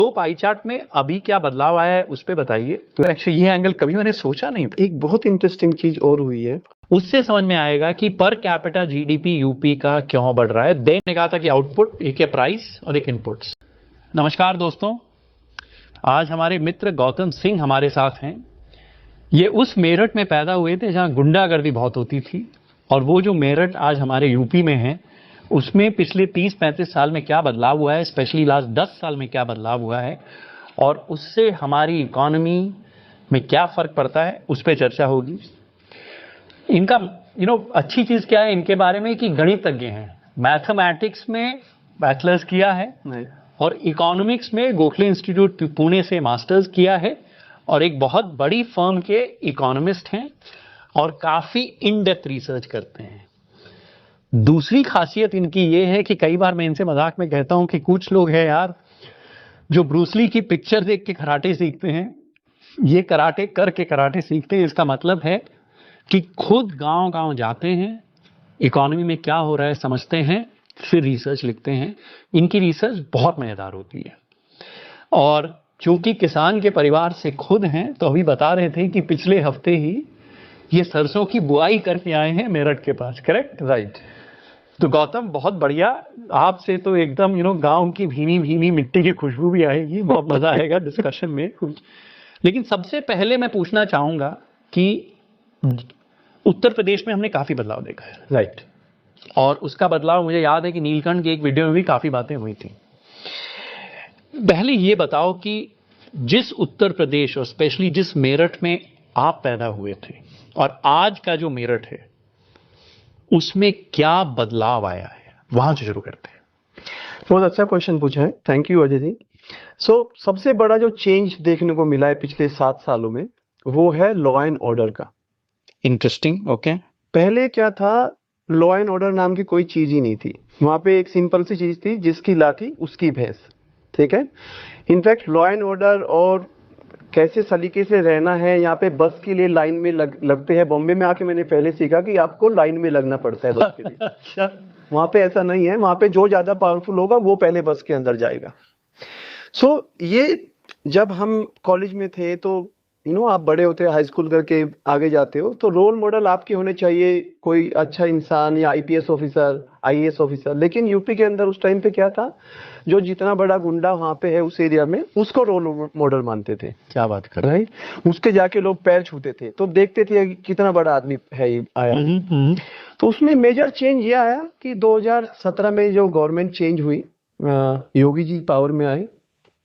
तो pie chart में अभी क्या बदलाव आया है उस पे बताइए। तो एक्चुअली ये एंगल कभी मैंने सोचा नहीं था। एक बहुत इंटरेस्टिंग चीज और हुई है, उससे समझ में आएगा कि पर कैपिटा जीडीपी यूपी का क्यों बढ़ रहा है। देन ने कहा था कि आउटपुट एक है प्राइस और एक इनपुट्स। नमस्कार दोस्तों, आज हमारे मित्र गौतम सिंह हमारे साथ हैं। ये उस मेरठ में पैदा हुए थे जहां गुंडागर्दी बहुत होती थी, और वो जो मेरठ आज हमारे यूपी में है उसमें पिछले 30-35 साल में क्या बदलाव हुआ है, स्पेशली लास्ट 10 साल में क्या बदलाव हुआ है, और उससे हमारी इकोनॉमी में क्या फर्क पड़ता है, उस पर चर्चा होगी। इनका अच्छी चीज क्या है इनके बारे में कि गणितज्ञ हैं, मैथमेटिक्स में बैचलर्स किया है और इकोनॉमिक्स में गोखले इंस्टीट्यूट पुणे से मास्टर्स किया है, और एक बहुत बड़ी फर्म के इकोनॉमिस्ट हैं और काफी इन डेप्थ रिसर्च करते हैं। दूसरी खासियत इनकी ये है कि कई बार मैं इनसे मजाक में कहता हूं कि कुछ लोग हैं यार जो ब्रूसली की पिक्चर देख के कराटे सीखते हैं, ये कराटे करके कराटे सीखते हैं। इसका मतलब है कि खुद गांव-गांव जाते हैं, इकोनॉमी में क्या हो रहा है समझते हैं, फिर रिसर्च लिखते हैं। इनकी रिसर्च बहुत मजेदार होती है। और चूंकि किसान के परिवार से खुद हैं, तो अभी बता रहे थे कि पिछले हफ्ते ही ये सरसों की बुआई करके आए हैं मेरठ के पास, करेक्ट? राइट। तो गौतम बहुत बढ़िया, आपसे तो एकदम गांव की भीनी भीनी मिट्टी की खुशबू भी आएगी, बहुत मजा आएगा डिस्कशन में। लेकिन सबसे पहले मैं पूछना चाहूंगा कि उत्तर प्रदेश में हमने काफी बदलाव देखा है, राइट। और उसका बदलाव मुझे याद है कि नीलकंठ की एक वीडियो में भी काफी बातें हुई थी। पहले ये बताओ कि जिस उत्तर प्रदेश और स्पेशली जिस मेरठ में आप पैदा हुए थे और आज का जो मेरठ है उसमें क्या बदलाव आया है, वहां से शुरू करते हैं। बहुत अच्छा क्वेश्चन पूछा है, थैंक यू अजय जी। सबसे बड़ा जो चेंज देखने को मिला है पिछले 7 सालों में वो है लॉ एंड ऑर्डर का। Interesting, okay. पहले क्या था, लॉ एंड ऑर्डर नाम की कोई चीज ही नहीं थी। वहां पे एक सिंपल सी चीज थी, जिसकी लाठी उसकी भैंस, ठीक है। इनफैक्ट लॉ एंड ऑर्डर और कैसे सलीके से रहना है, यहाँ पे बस के लिए लाइन में लगते हैं। बॉम्बे में आके मैंने पहले सीखा कि आपको लाइन में लगना पड़ता है बस के लिए। अच्छा। वहां पे ऐसा नहीं है, वहां पे जो ज्यादा पावरफुल होगा वो पहले बस के अंदर जाएगा। ये जब हम कॉलेज में थे तो आप बड़े होते हाई स्कूल करके आगे जाते हो, तो रोल मॉडल आपके होने चाहिए कोई अच्छा इंसान या आईपीएस ऑफिसर, आईएएस ऑफिसर। लेकिन यूपी के अंदर उस टाइम पे क्या था, जो जितना बड़ा गुंडा वहां पे है उस एरिया में, उसको रोल मॉडल मानते थे। क्या बात कर रहे हैं? राइट। उसके जाके लोग पैर छूते थे, तो देखते थे कि कितना बड़ा आदमी है ये आया। तो उसमें मेजर चेंज ये आया कि 2017 में जो गवर्नमेंट चेंज हुई, योगी जी पावर में आए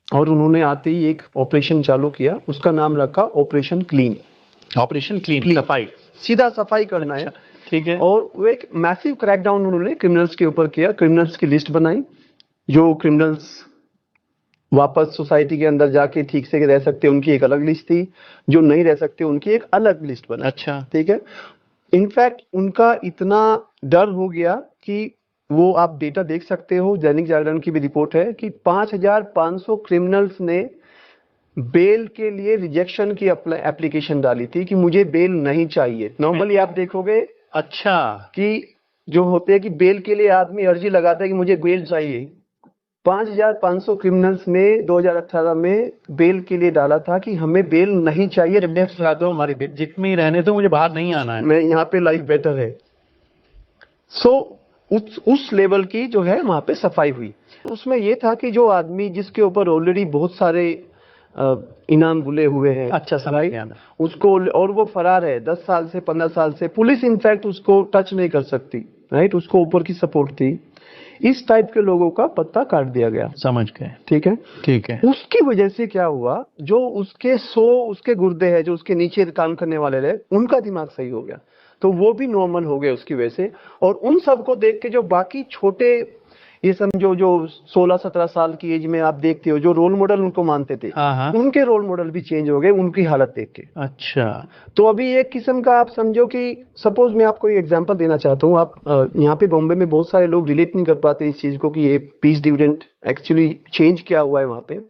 और उन्होंने आते ही एक ऑपरेशन चालू किया, उसका नाम रखा ऑपरेशन क्लीन। ऑपरेशन क्लीन, सफाई, सीधा सफाई करना है, ठीक है। और वो एक मैसिव क्रैकडाउन उन्होंने क्रिमिनल्स के ऊपर किया। क्रिमिनल्स की लिस्ट बनाई, जो क्रिमिनल्स वापस सोसाइटी के अंदर जाके ठीक से रह सकते उनकी एक अलग लिस्ट थी, जो नहीं रह सकते उनकी एक अलग लिस्ट बना। अच्छा, ठीक है। इनफैक्ट उनका इतना डर हो गया कि वो आप डेटा देख सकते हो, दैनिक जागरण की भी रिपोर्ट है कि 5500 क्रिमिनल्स ने बेल के लिए रिजेक्शन की एप्लीकेशन डाली थी कि मुझे बेल नहीं चाहिए। नॉर्मली आप देखोगे अच्छा, कि जो होते हैं कि बेल के लिए आदमी अर्जी लगाता है कि मुझे बेल चाहिए। 5500 क्रिमिनल्स ने 2018 में बेल के लिए डाला था कि हमें बेल नहीं चाहिए, हमारी जितनी रहने तो मुझे बाहर नहीं आना है, मैं यहाँ पे लाइफ बेटर है। उस लेवल की जो है वहां पे सफाई हुई। उसमें ये था कि जो आदमी जिसके ऊपर ऑलरेडी बहुत सारे इनाम बुले हुए हैं, अच्छा समझ गया मैं, उसको, और वो फरार है 10 साल से 15 साल से, पुलिस इनफैक्ट उसको टच नहीं कर सकती। राइट, उसको ऊपर की सपोर्ट थी। इस टाइप के लोगों का पत्ता काट दिया गया। समझ गए, ठीक है, ठीक है। उसकी वजह से क्या हुआ, जो उसके गुर्दे हैं, जो उसके नीचे काम करने वाले रहे, उनका दिमाग सही हो गया, तो वो भी नॉर्मल हो गए उसकी वजह से। और उन सबको देख के जो बाकी छोटे, ये समझो जो 16-17 साल की एज में आप देखते हो, जो रोल मॉडल उनको मानते थे, हाँ, उनके रोल मॉडल भी चेंज हो गए उनकी हालत देख के। अच्छा, तो अभी एक किस्म का आप समझो कि सपोज मैं आपको एक एग्जांपल देना चाहता हूँ। आप यहाँ पे बॉम्बे में बहुत सारे लोग रिलेट नहीं कर पाते इस चीज को कि ये पीस डिविडेंड एक्चुअली चेंज क्या हुआ है वहां पे।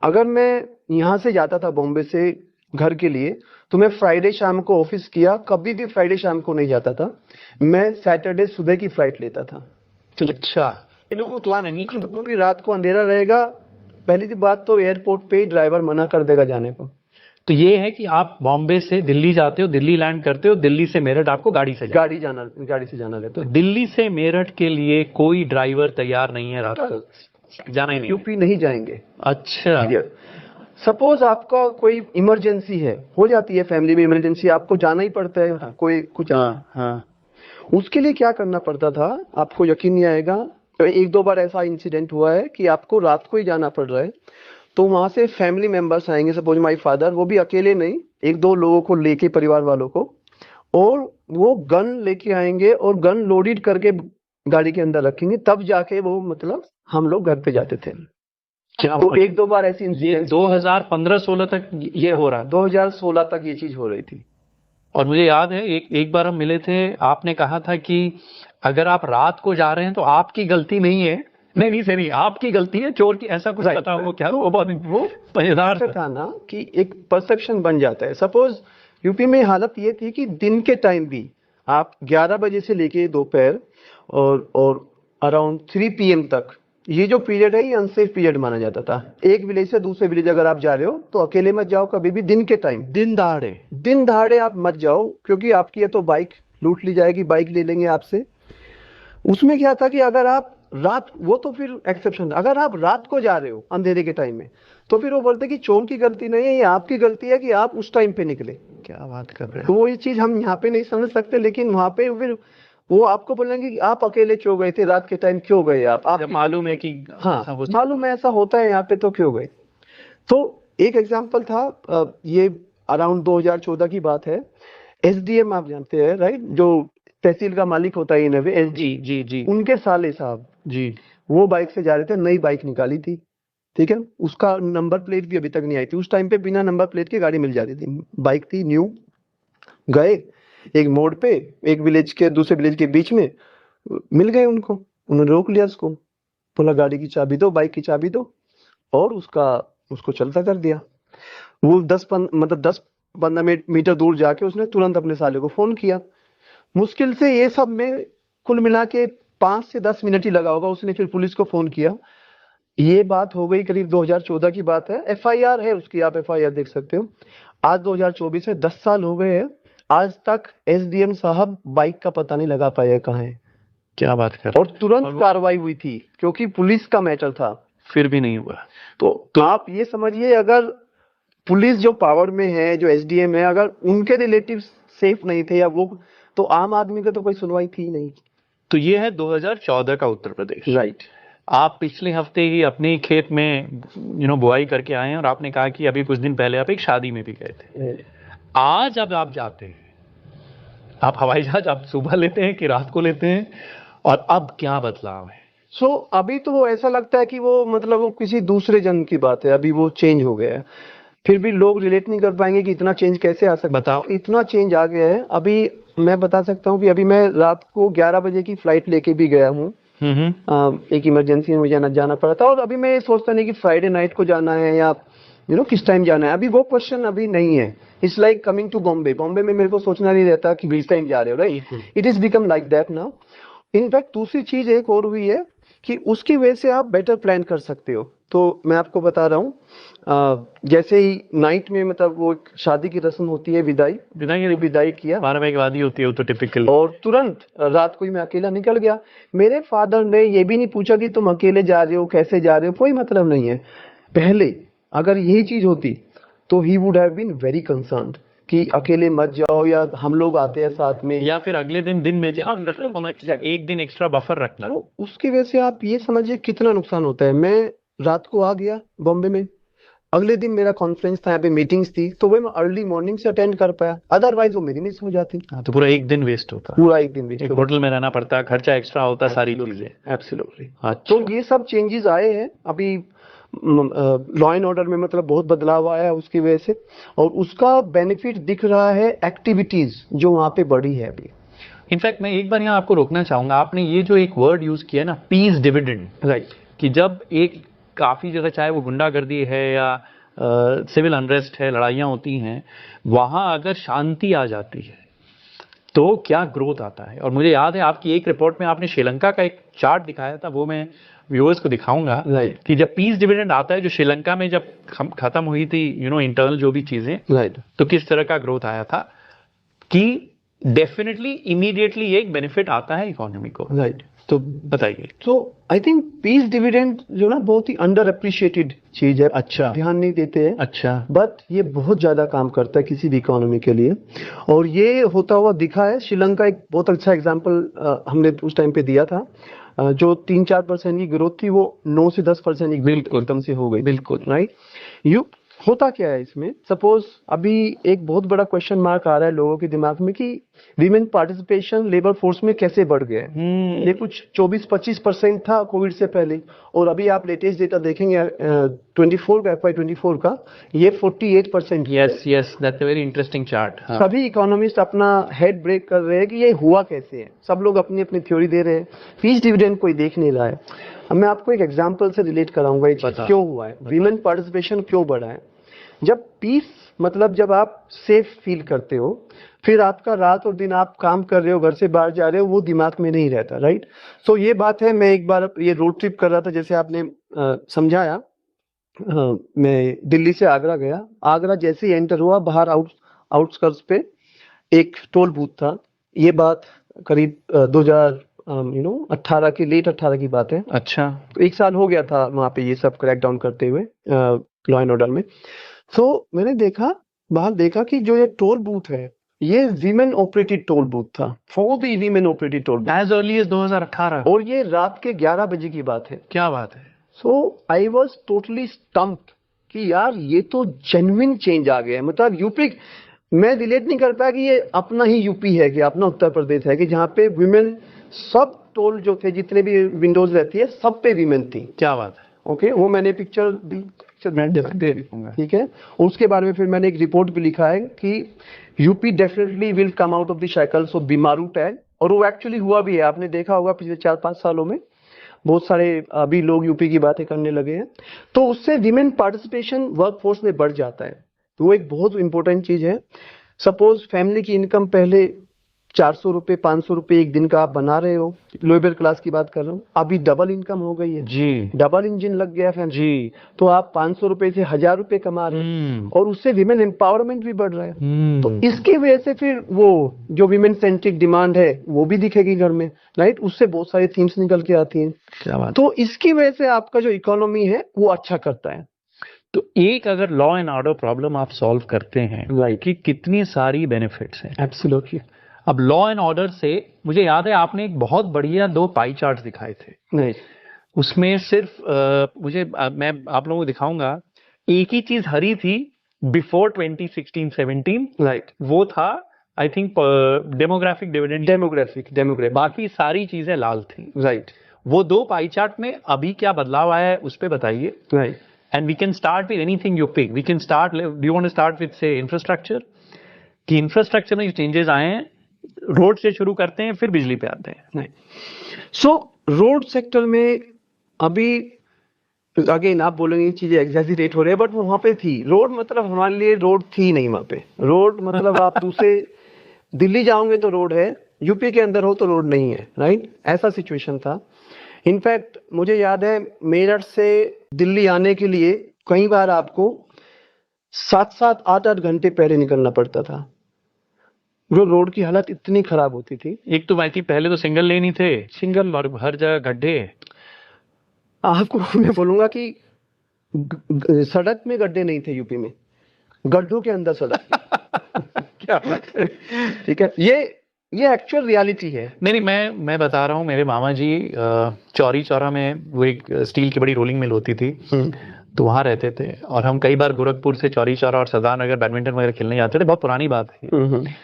अगर मैं यहाँ से जाता था बॉम्बे से घर के लिए, तो मैं फ्राइडे शाम को ऑफिस किया, कभी भी फ्राइडे शाम को नहीं जाता था, मैं सैटरडे सुबह की फ्लाइट लेता था। अच्छा, इन लोगों को प्लान है नहीं, क्योंकि रात को अंधेरा रहेगा, पहली बात तो एयरपोर्ट पे ड्राइवर मना कर देगा जाने को। तो ये है कि आप बॉम्बे से दिल्ली जाते हो, दिल्ली लैंड करते हो, दिल्ली से मेरठ आपको गाड़ी से जाना। गाड़ी से जाना रहता तो है। दिल्ली से मेरठ के लिए कोई ड्राइवर तैयार नहीं है रात को, जाना ही नहीं है। यूपी नहीं जाएंगे। अच्छा। सपोज आपका कोई इमरजेंसी है, हो जाती है फैमिली में इमरजेंसी, आपको जाना ही पड़ता है, कोई कुछ, हाँ। उसके लिए क्या करना पड़ता था, आपको यकीन नहीं आएगा, एक दो बार ऐसा इंसिडेंट हुआ है कि आपको रात को ही जाना पड़ रहा है, तो वहां से फैमिली मेंबर्स आएंगे, सपोज माय फादर, वो भी अकेले नहीं, एक दो लोगों को लेके, परिवार वालों को, और वो गन लेके आएंगे और गन लोडेड करके गाड़ी के अंदर रखेंगे, तब जाके वो मतलब हम लोग घर पे जाते थे। क्या तो एक दो बार ऐसी ये इंसिडेंट 2015-16 तक ये हो रहा है। 2016 तक ये चीज हो रही थी। और मुझे याद है एक बार हम मिले थे, आपने कहा था कि अगर आप रात को जा रहे हैं तो आपकी गलती नहीं है। नहीं सही, आपकी गलती है, चोर की, ऐसा कुछ पता हो क्या? वो बहुत वो मजेदार था ना कि एक परसेप्शन बन जाता है। सपोज यूपी में हालत ये थी कि दिन के टाइम भी आप 11 बजे से लेके दोपहर और अराउंड 3 PM तक, ये जो पीरियड है ये अनसेफ पीरियड माना जाता था। एक विलेज से दूसरे विलेज अगर आप जा रहे हो तो अकेले मत जाओ कभी भी, दिन के टाइम, दिन दहाड़े आप मत जाओ, क्योंकि आपकी या तो बाइक लूट ली जाएगी, बाइक ले लेंगे आपसे। उसमें क्या था कि अगर आप रात, वो तो फिर एक्सेप्शन, अगर आप रात को जा रहे हो अंधेरे के टाइम में, तो फिर वो बोलते कि चोर की गलती नहीं है, ये आपकी गलती है कि आप उस टाइम पे निकले। क्या बात कर रहे हैं? तो वो ये चीज हम यहाँ पे नहीं समझ सकते, लेकिन वहां पे फिर वो आपको बोलेंगे कि आप अकेले क्यों गए थे, रात के टाइम क्यों गए आप जब मालूम है कि हाँ ऐसा हो- मालूम है ऐसा होता है यहाँ पे, तो क्यों गए। तो एक एग्जांपल था, ये अराउंड 2014 की बात है। SDM आप जानते हैं राइट, जो तहसील का मालिक होता है इन अ वे, SG, जी उनके साले साहब जी। वो बाइक से जा रहे थे, नई बाइक निकाली थी, ठीक है, उसका नंबर प्लेट भी अभी तक नहीं आई थी। उस टाइम पे बिना नंबर प्लेट के गाड़ी मिल जाती थी, बाइक थी न्यू। गए एक मोड़ पे, एक विलेज के दूसरे विलेज के बीच में, मिल गए उनको, उन्होंने रोक लिया उसको, बोला गाड़ी की चाबी दो, बाइक की चाबी दो, और उसको चलता कर दिया। वो 10-15 मीटर दूर जाके उसने तुरंत अपने साले को फोन किया। मुश्किल से ये सब में कुल मिला के 5 से 10 मिनट ही लगा होगा, उसने फिर पुलिस को फोन किया। ये बात हो गई करीब 2014 की बात है, FIR है उसकी, आप FIR देख सकते हो। आज 2024 है, 10 साल हो गए हैं, आज तक SDM साहब बाइक का पता नहीं लगा पाए कहाँ है। क्या बात कर, और तुरंत कार्रवाई हुई थी क्योंकि पुलिस का मैटर था, फिर भी नहीं हुआ। तो आप ये समझिए, अगर पुलिस जो पावर में है, जो SDM है, अगर उनके रिलेटिव सेफ नहीं थे या वो, तो आम आदमी का तो कोई सुनवाई थी नहीं। तो ये है 2014 का उत्तर प्रदेश। राइट। आप पिछले हफ्ते ही अपने खेत में बुआई करके आए हैं, और आपने कहा कि अभी कुछ दिन पहले आप एक शादी में भी गए थे। आज अब आप जाते हैं, आप हवाई जहाज आप सुबह लेते हैं कि रात को लेते हैं, और अब क्या बदलाव है? अभी तो वो ऐसा लगता है कि वो मतलब वो किसी दूसरे जन्म की बात है, अभी वो चेंज हो गया है। फिर भी लोग रिलेट नहीं कर पाएंगे कि इतना चेंज कैसे आ सकता है। बताओ। इतना चेंज आ गया है। अभी मैं बता सकता हूँ कि अभी मैं रात को 11 बजे की फ्लाइट लेके भी गया हूँ। एक इमरजेंसी में मुझे जाना पड़ा था, और अभी मैं ये सोचता नहीं कि फ्राइडे नाइट को जाना है या किस टाइम जाना है, अभी वो क्वेश्चन अभी नहीं है। It's like coming to Bombay में मेरे को सोचना नहीं रहता कि किस टाइम जा रहे हो, right. It is become like that now. In fact दूसरी चीज एक और हुई है कि उसकी वजह से आप बेटर प्लान कर सकते हो। तो मैं आपको बता रहा हूँ, जैसे ही नाइट में मतलब वो एक शादी की रस्म होती है, विदाई किया, 12 बजे के बाद ही होती है वो तो टिपिकल। और तुरंत रात को ही मैं अकेला निकल गया। मेरे फादर ने ये भी नहीं पूछा कि तुम अकेले जा रहे हो, कैसे जा रहे हो, कोई मतलब नहीं है। पहले अगर यही चीज होती तो ही would have been very concerned कि अकेले मत जाओ, या हम लोग आते हैं साथ में, या फिर अगले दिन में एक दिन एक्स्ट्रा बफर रखना। तो उसकी वजह से आप ये समझिए कितना नुकसान होता है। मैं रात को आ गया बॉम्बे में, अगले दिन मेरा कॉन्फ्रेंस था, यहाँ पे मीटिंग्स थी, तो वो मैं अर्ली मॉर्निंग से अटेंड कर पाया, अदरवाइज वो मेरी मिस हो जाती। तो पूरा एक दिन वेस्ट होता, पूरा एक दिन वेस्ट। एक होटल में रहना पड़ता, खर्चा एक्स्ट्रा होता, सारी चीजें। एब्सोल्युटली। अच्छा। तो ये सब चेंजेस आए हैं अभी, लॉ एंड ऑर्डर में मतलब बहुत बदलाव आया है उसकी वजह से, और उसका बेनिफिट दिख रहा है, एक्टिविटीज जो वहाँ पे बढ़ी है अभी। इनफैक्ट मैं एक बार यहाँ आपको रोकना चाहूंगा, आपने ये जो एक वर्ड यूज किया ना, पीस डिविडेंड, राइट, कि जब एक काफी जगह, चाहे वो गुंडागर्दी है या सिविल अनरेस्ट है, लड़ाइयाँ होती हैं, वहां अगर शांति आ जाती है तो क्या ग्रोथ आता है। और मुझे याद है आपकी एक रिपोर्ट में आपने श्रीलंका का एक चार्ट दिखाया था, वो मैं व्यूअर्स को दिखाऊंगा राइट कि जब पीस डिविडेंड आता है, जो श्रीलंका में जब खत्म हुई थी इंटरनल जो भी चीजें, राइट तो किस तरह का ग्रोथ आया था, कि डेफिनेटली इमीडिएटली एक बेनिफिट आता है इकोनॉमी को। राइट। तो बताइए। तो आई थिंक पीस डिविडेंड जो ना बहुत ही अंडर अप्रिशिएटेड चीज है, अच्छा ध्यान नहीं देते हैं, अच्छा बट ये बहुत ज्यादा काम करता है किसी भी इकोनॉमी के लिए, और ये होता हुआ दिखा है। श्रीलंका एक बहुत अच्छा एग्जांपल हमने उस टाइम पे दिया था। जो 3-4% की ग्रोथ थी वो 9 से 10% की बिल्कुल। एकदम से हो गई। बिल्कुल। राइट। यू होता क्या है इसमें, सपोज अभी एक बहुत बड़ा क्वेश्चन मार्क आ रहा है लोगों के दिमाग में कि वीमेन पार्टिसिपेशन लेबर फोर्स में कैसे बढ़ गया है। ये कुछ 24-25% था कोविड से पहले, और अभी आप लेटेस्ट डेटा देखेंगे 24 का, FY24 का, ये 48%। Yes yes, that's a very interesting chart. सभी इकोनॉमिस्ट अपना हेड ब्रेक कर रहे हैं कि ये हुआ कैसे है। सब लोग अपनी अपनी थ्योरी दे रहे हैं, पीस डिविडेंड कोई देख नहीं रहा है। अब मैं आपको एक एग्जांपल से रिलेट कराऊंगा क्यों हुआ है, वीमेन पार्टिसिपेशन क्यों बढ़ा है। जब पीस मतलब जब आप सेफ फील करते हो, फिर आपका रात और दिन आप काम कर रहे हो, घर से बाहर जा रहे हो, वो दिमाग में नहीं रहता। राइट। सो ये बात है, मैं एक बार ये रोड ट्रिप कर रहा था, जैसे आपने समझाया। मैं दिल्ली से आगरा गया। आगरा जैसे ही एंटर हुआ, बाहर आउटस्कर्ट्स पे एक टोल बूथ था। ये बात करीब 2018 की, लेट 18 की बात है। अच्छा। तो 1 साल हो गया था वहां पे ये सब क्रैकडाउन करते हुए, लॉ एंड ऑर्डर में। तो मैंने बाहर देखा कि जो ये टोल बूथ है, ये वीमेन ऑपरेटेड टोल बूथ था, for the women operated toll booth, as early as 2018। और ये रात के 11 बजे की बात है। क्या बात है। सो आई वॉज टोटली स्टम्प्ड कि यार ये तो जेन्युइन चेंज आ गया है। मतलब यूपी, मैं रिलेट नहीं कर पाया कि ये अपना ही यूपी है, कि अपना उत्तर प्रदेश है, कि जहाँ पे विमेन सब टोल जो थे, जितने भी विंडोज रहती है, सब पे विमेन थी। क्या बात है। ओके, वो मैंने पिक्चर मैं दे दूंगा, ठीक है। उसके बारे में फिर मैंने एक रिपोर्ट भी लिखा है कि UP definitely will come out of the cycles of BIMARU tag, और वो एक्चुअली हुआ भी है। आपने देखा होगा पिछले 4-5 सालों में बहुत सारे अभी लोग यूपी की बातें करने लगे हैं, तो उससे विमेन पार्टिसिपेशन वर्कफोर्स में बढ़ जाता है। तो वो एक बहुत इंपॉर्टेंट चीज है। सपोज फैमिली की इनकम पहले 400 रुपए 500 रुपए एक दिन का आप बना रहे हो, लोअर क्लास की बात कर रहा हूँ, अभी डबल इनकम हो गई है जी। डबल इंजन लग गया फैमिली जी। तो आप 500 रुपए से 1000 रुपए कमा रहे हैं, और उससे विमेन एम्पावरमेंट भी बढ़ रहा है। तो इसकी वजह से फिर वो जो विमेन सेंट्रिक डिमांड है वो भी दिखेगी घर में। राइट। उससे बहुत सारी थीम्स निकल के आती हैं। क्या बात। तो इसकी वजह से आपका जो इकोनॉमी है वो अच्छा करता है। तो एक अगर लॉ एंड ऑर्डर प्रॉब्लम आप सॉल्व करते हैं, राइट, कि कितनी सारी बेनिफिट्स हैं। एब्सोल्युटली। अब लॉ एंड ऑर्डर से मुझे याद है आपने एक बहुत बढ़िया 2 पाई चार्ट दिखाए थे। नहीं, उसमें सिर्फ मैं आप लोगों को दिखाऊंगा, एक ही चीज हरी थी बिफोर 2016-17, राइट, वो था I think demographic dividend. Demographic, बाकी सारी चीजें लाल थी। राइट, वो 2 पाई चार्ट में अभी क्या बदलाव आया है उस पे बताइए। Right. And we can start with anything you pick. We can start, do you want to start with say infrastructure, कि इंफ्रास्ट्रक्चर में जो चेंजेस आए हैं, रोड से शुरू करते हैं फिर बिजली पे आते हैं। नहीं, सो रोड सेक्टर में अभी अगेन आप बोलेंगे चीजें एग्जैजरेट हो रही है, बट वो वहां पे थी रोड, मतलब हमारे लिए रोड थी नहीं वहां पे। रोड मतलब आप दूसरे दिल्ली जाओगे तो रोड है, यूपी के अंदर हो तो रोड नहीं है। राइट, ऐसा सिचुएशन था। इनफैक्ट मुझे याद है मेरठ से दिल्ली आने के लिए कई बार आपको 7-7 8-8 घंटे पहले निकलना पड़ता था। जो रोड की हालत इतनी खराब होती थी। एक तो आई थिंक पहले तो सिंगल लेन ही थे, सिंगल, और हर जगह गड्ढे। आपको मैं बोलूंगा कि सड़क में गड्ढे नहीं थे यूपी में, गड्ढों के अंदर सड़क। क्या बात है। ठीक है, ये एक्चुअल रियलिटी है। नहीं, मैं बता रहा हूँ, मेरे मामा जी चौरी चौरा में वो एक स्टील की बड़ी रोलिंग मिल होती थी, तो वहां रहते थे, और हम कई बार गोरखपुर से चौरी चौरा और सरदार नगर बैडमिंटन वगैरह खेलने जाते थे। बहुत पुरानी बात है।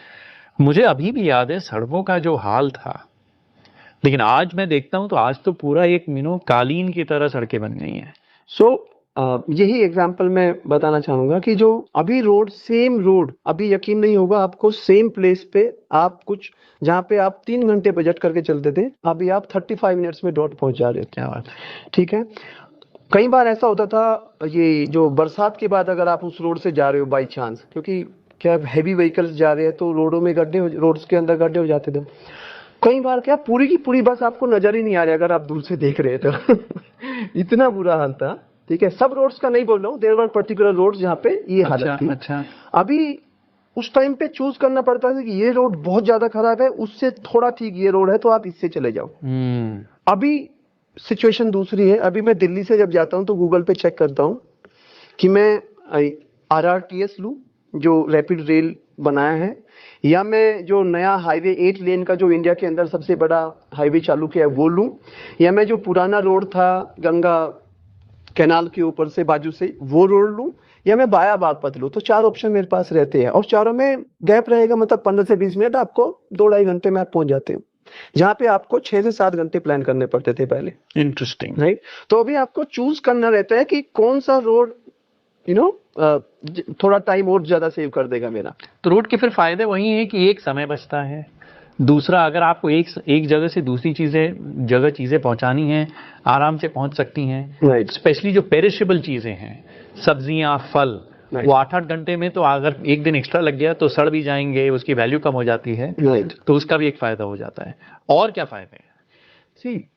मुझे अभी भी याद है सड़कों का जो हाल था, लेकिन आज मैं देखता हूं तो आज तो पूरा एक कालीन की तरह सड़कें बन गई हैं। सो यही एग्जांपल मैं बताना चाहूंगा कि जो अभी रोड, सेम रोड, अभी यकीन नहीं होगा आपको, सेम प्लेस पे आप कुछ जहाँ पे आप 3 घंटे बजट करके चलते थे, अभी आप 35 मिनट्स में डॉट पहुंच जा रहे हो। क्या बात है। ठीक है, कई बार ऐसा होता था, ये जो बरसात के बाद अगर आप उस रोड से जा रहे हो बाई चांस, क्योंकि क्या हैवी व्हीकल्स जा रहे हैं तो रोडों में गड्ढे, रोड्स के अंदर गड्ढे हो जाते थे। कई बार क्या पूरी की पूरी बस आपको नजर ही नहीं आ रही अगर आप दूर से देख रहे हैं तो इतना बुरा हाल था। ठीक है, सब रोड्स का नहीं बोल रहा हूँ, देयर वर पर्टिकुलर रोड्स जहाँ पे ये हालत थी। अच्छा। अभी उस टाइम पे चूज करना पड़ता है कि ये रोड बहुत ज्यादा खराब है, उससे थोड़ा ठीक ये रोड है तो आप इससे चले जाओ। अभी सिचुएशन दूसरी है। अभी मैं दिल्ली से जब जाता हूँ तो गूगल पे चेक करता हूँ कि मैं RRTS लूँ जो रैपिड रेल बनाया है, या मैं जो नया हाईवे 8 लेन का जो इंडिया के अंदर सबसे बड़ा हाईवे चालू किया है वो लूँ, या मैं जो पुराना रोड था गंगा कैनाल के ऊपर से बाजू से वो रोड लूँ, या मैं बाया बागपत लूँ। तो 4 ऑप्शन मेरे पास रहते हैं और चारों में गैप रहेगा, मतलब 15 से 20 मिनट आपको 2-2.5 घंटे में आप पहुंच जाते हो, जहाँ पे आपको 6 से 7 घंटे प्लान करने पड़ते थे पहले। इंटरेस्टिंग। राइट, तो अभी आपको चूज करना रहता है कि कौन सा रोड थोड़ा टाइम और ज्यादा सेव कर देगा मेरा। तो रोड के फिर फायदे वही है कि एक समय बचता है, दूसरा अगर आपको एक जगह से दूसरी चीजें पहुंचानी हैं आराम से पहुंच सकती हैं। राइट, स्पेशली जो पेरिशेबल चीजें हैं, सब्जियां, फल, Right. वो 8-8 घंटे में, तो अगर एक दिन एक्स्ट्रा लग गया तो सड़ भी जाएंगे, उसकी वैल्यू कम हो जाती है। राइट, तो उसका भी एक फायदा हो जाता है। और क्या फायदे हैं? सी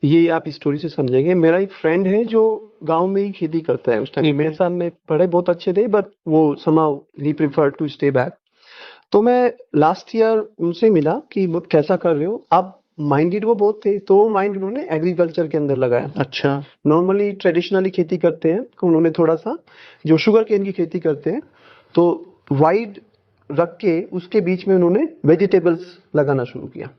ये आप स्टोरी से समझेंगे। मेरा एक फ्रेंड है जो गांव में ही खेती करता है। उस टाइम मेरे साथ में पढ़े बहुत अच्छे थे, बट वो somehow he preferred to stay back। तो मैं लास्ट ईयर उनसे मिला कि वो कैसा कर रहे हो आप। माइंडेड वो बहुत थे, तो माइंड उन्होंने एग्रीकल्चर के अंदर लगाया। अच्छा। नॉर्मली ट्रेडिशनली खेती करते हैं, तो उन्होंने थोड़ा सा जो शुगर केन की खेती करते हैं तो वाइड रख के उसके बीच में उन्होंने वेजिटेबल्स लगाना शुरू किया।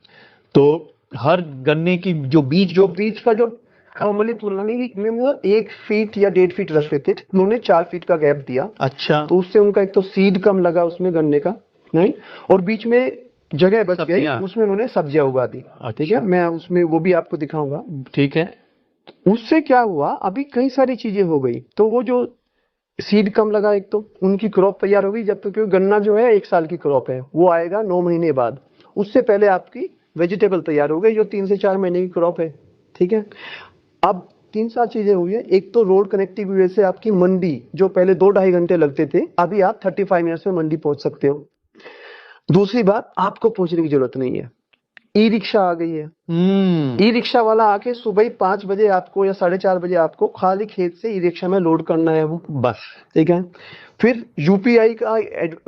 तो हर गन्ने की जो बीज का जो नॉर्मली तुलना नहीं में 1 फीट या 1.5 फीट रख लेते थे, उन्होंने 4 फीट का गैप दिया। अच्छा। तो उससे उनका एक तो सीड कम लगा उसमें गन्ने का, नहीं, और बीच में जगह बच गई, उसमें उन्होंने सब्जियां उगा दी। ठीक है, मैं उसमें वो भी आपको दिखाऊंगा। ठीक है। उससे क्या हुआ, अभी कई सारी चीजें हो गई। तो वो जो सीड कम लगा, एक तो उनकी क्रॉप तैयार हो गई। जब तक क्योंकि गन्ना जो है 1 साल की क्रॉप है, वो आएगा 9 महीने बाद। उससे पहले आपकी वेजिटेबल तैयार हो गई जो 3 से 4 महीने की क्रॉप है। ठीक है, अब 3-4 चीजें हुई है। एक तो रोड कनेक्टिविटी से आपकी मंडी जो पहले 2-2.5 घंटे लगते थे, अभी आप 35 मिनट्स में मंडी पहुंच सकते हो। दूसरी बात, आपको पहुंचने की जरूरत नहीं है, ई रिक्शा आ गई है। ई रिक्शा वाला आके सुबह ही 5 बजे आपको या 4:30 बजे आपको खाली खेत से ई रिक्शा में लोड करना है वो, बस। ठीक है। फिर UPI का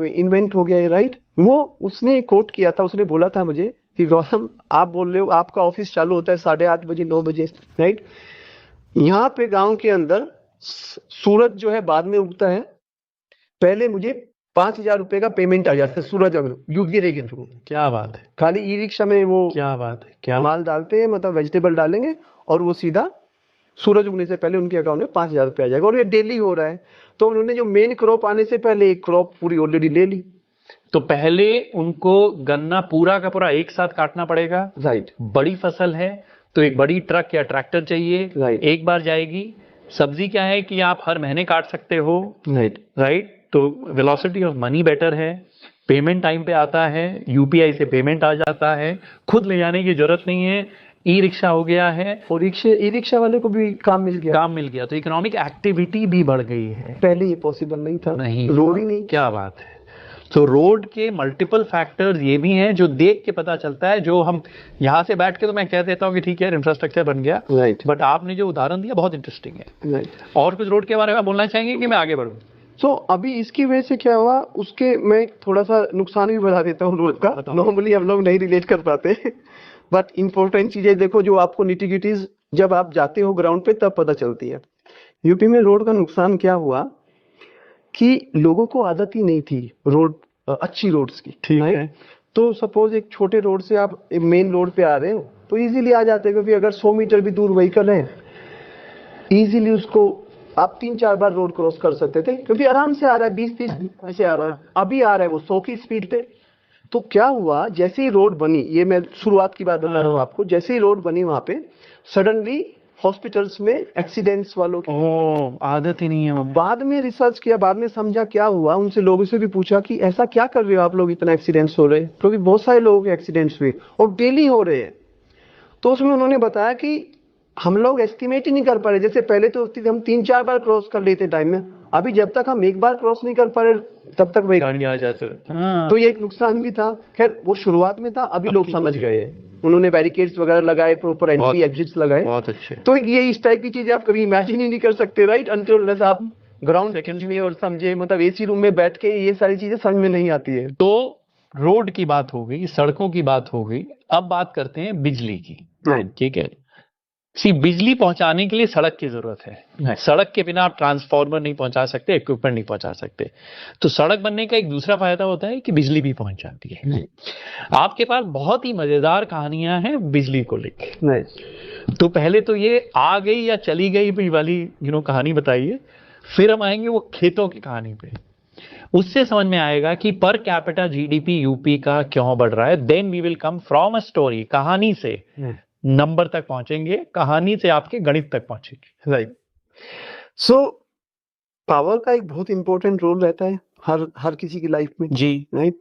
इन्वेंट हो गया है, राइट। वो उसने कोट किया था, उसने बोला था मुझे कि गौतम आप बोल रहे हो आपका ऑफिस चालू होता है 8:30 बजे 9 बजे, राइट। यहाँ पे गांव के अंदर सूरज जो है बाद में उगता है, पहले मुझे 5,000 रुपए का पेमेंट आ जाता है सूरज UPI के थ्रू। क्या बात है, खाली ई रिक्शा में वो क्या बात है, क्या माल डालते हैं, मतलब वेजिटेबल डालेंगे और वो सीधा सूरज उगने से पहले उनके अकाउंट में 5,000 रुपए आ जाएगा। और ये डेली हो रहा है। तो उन्होंने जो मेन क्रॉप आने से पहले एक क्रॉप पूरी ऑलरेडी ले ली। तो पहले उनको गन्ना पूरा का पूरा एक साथ काटना पड़ेगा। राइट, बड़ी फसल है तो एक बड़ी ट्रक या ट्रैक्टर चाहिए। राइट, एक बार जाएगी। सब्जी क्या है कि आप हर महीने काट सकते हो। राइट, राइट, तो वेलोसिटी ऑफ मनी बेटर है, पेमेंट टाइम पे आता है, UPI से पेमेंट आ जाता है, खुद ले जाने की जरूरत नहीं है, ई रिक्शा हो गया है और ई रिक्शा वाले को भी काम मिल गया। तो इकोनॉमिक एक्टिविटी भी बढ़ गई है। पहले ये पॉसिबल नहीं था, नहीं, रोड ही नहीं। क्या बात है। तो रोड के मल्टीपल फैक्टर्स ये भी हैं जो देख के पता चलता है। जो हम यहाँ से बैठ के तो मैं कह देता हूँ कि ठीक है इंफ्रास्ट्रक्चर बन गया, राइट, बट आपने जो उदाहरण दिया बहुत इंटरेस्टिंग है। राइट। और कुछ रोड के बारे में बोलना चाहेंगे कि मैं आगे बढ़ूँ? सो अभी इसकी वजह से क्या हुआ, उसके मैं थोड़ा सा नुकसान भी बता देता हूँ रोड का। नॉर्मली हम लोग नहीं रिलेट कर पाते, बट इंपॉर्टेंट चीजें देखो जो आपको निटिगिटीज जब आप जाते हो ग्राउंड पे तब पता चलती है। यूपी में रोड का नुकसान क्या हुआ कि लोगों को आदत ही नहीं थी रोड अच्छी रोड्स की। ठीक है। तो सपोज एक छोटे रोड से आप मेन रोड पे आ रहे हो तो इजीली आ जाते हैं, क्योंकि अगर 100 मीटर भी दूर व्हीकल है इजीली उसको आप 3-4 बार रोड क्रॉस कर सकते थे, क्योंकि आराम से आ रहा है, 20-30 ऐसे आ रहा है। अभी आ रहा है वो 100 की स्पीड पे। तो क्या हुआ, जैसे ही रोड बनी, ये मैं शुरुआत की बात बता रहा हूँ आपको, जैसे ही रोड बनी वहां पे सडनली हॉस्पिटल्स में एक्सीडेंट्स वालों की आदत ही नहीं है। बाद में रिसर्च किया, बाद में समझा क्या हुआ, उनसे लोगों से भी पूछा कि ऐसा क्या कर रहे हो आप लोग, इतना एक्सीडेंट्स हो रहे हैं, क्योंकि बहुत सारे लोगों के एक्सीडेंट्स हुए और डेली हो रहे हैं। तो उसमें उन्होंने बताया कि हम लोग एस्टिमेट ही नहीं कर पा रहे। जैसे पहले तो हम 3-4 बार क्रॉस कर लेते टाइम में, अभी जब तक हम एक बार क्रॉस नहीं कर पा रहे तब तक वही गाड़ी आ जाते। तो ये एक नुकसान भी था। खैर वो शुरुआत में था, अभी लोग समझ गए हैं। उन्होंने बैरिकेड्स वगैरह लगाए, प्रॉपर एंट्री एग्जिट्स लगाए। बहुत अच्छे। तो ये इस टाइप की चीजें आप कभी इमेजिन ही नहीं कर सकते, राइट, अनटिल अनलेस आप ग्राउंड सेकेंडरी में और समझे, मतलब एसी रूम में बैठ के ये सारी चीजें समझ में नहीं आती है। तो रोड की बात हो गई, सड़कों की बात हो गई, अब बात करते हैं बिजली की। ठीक है, बिजली पहुंचाने के लिए सड़क की जरूरत है। सड़क के बिना आप ट्रांसफार्मर नहीं पहुंचा सकते, इक्विपमेंट नहीं पहुंचा सकते। तो सड़क बनने का एक दूसरा फायदा होता है कि बिजली भी पहुंच जाती है। आपके पास बहुत ही मजेदार कहानियां हैं बिजली को लेकर। तो पहले तो ये आ गई या चली गई वाली कहानी बताइए, फिर हम आएंगे वो खेतों की कहानी पे। उससे समझ में आएगा कि पर कैपिटा जीडीपी यूपी का क्यों बढ़ रहा है। Then we will come from a story, कहानी से नंबर तक पहुंचेंगे, कहानी से आपके गणित तक पहुंचेंगे। राइट। सो पावर का एक बहुत इंपॉर्टेंट रोल रहता है हर किसी की लाइफ में जी। राइट।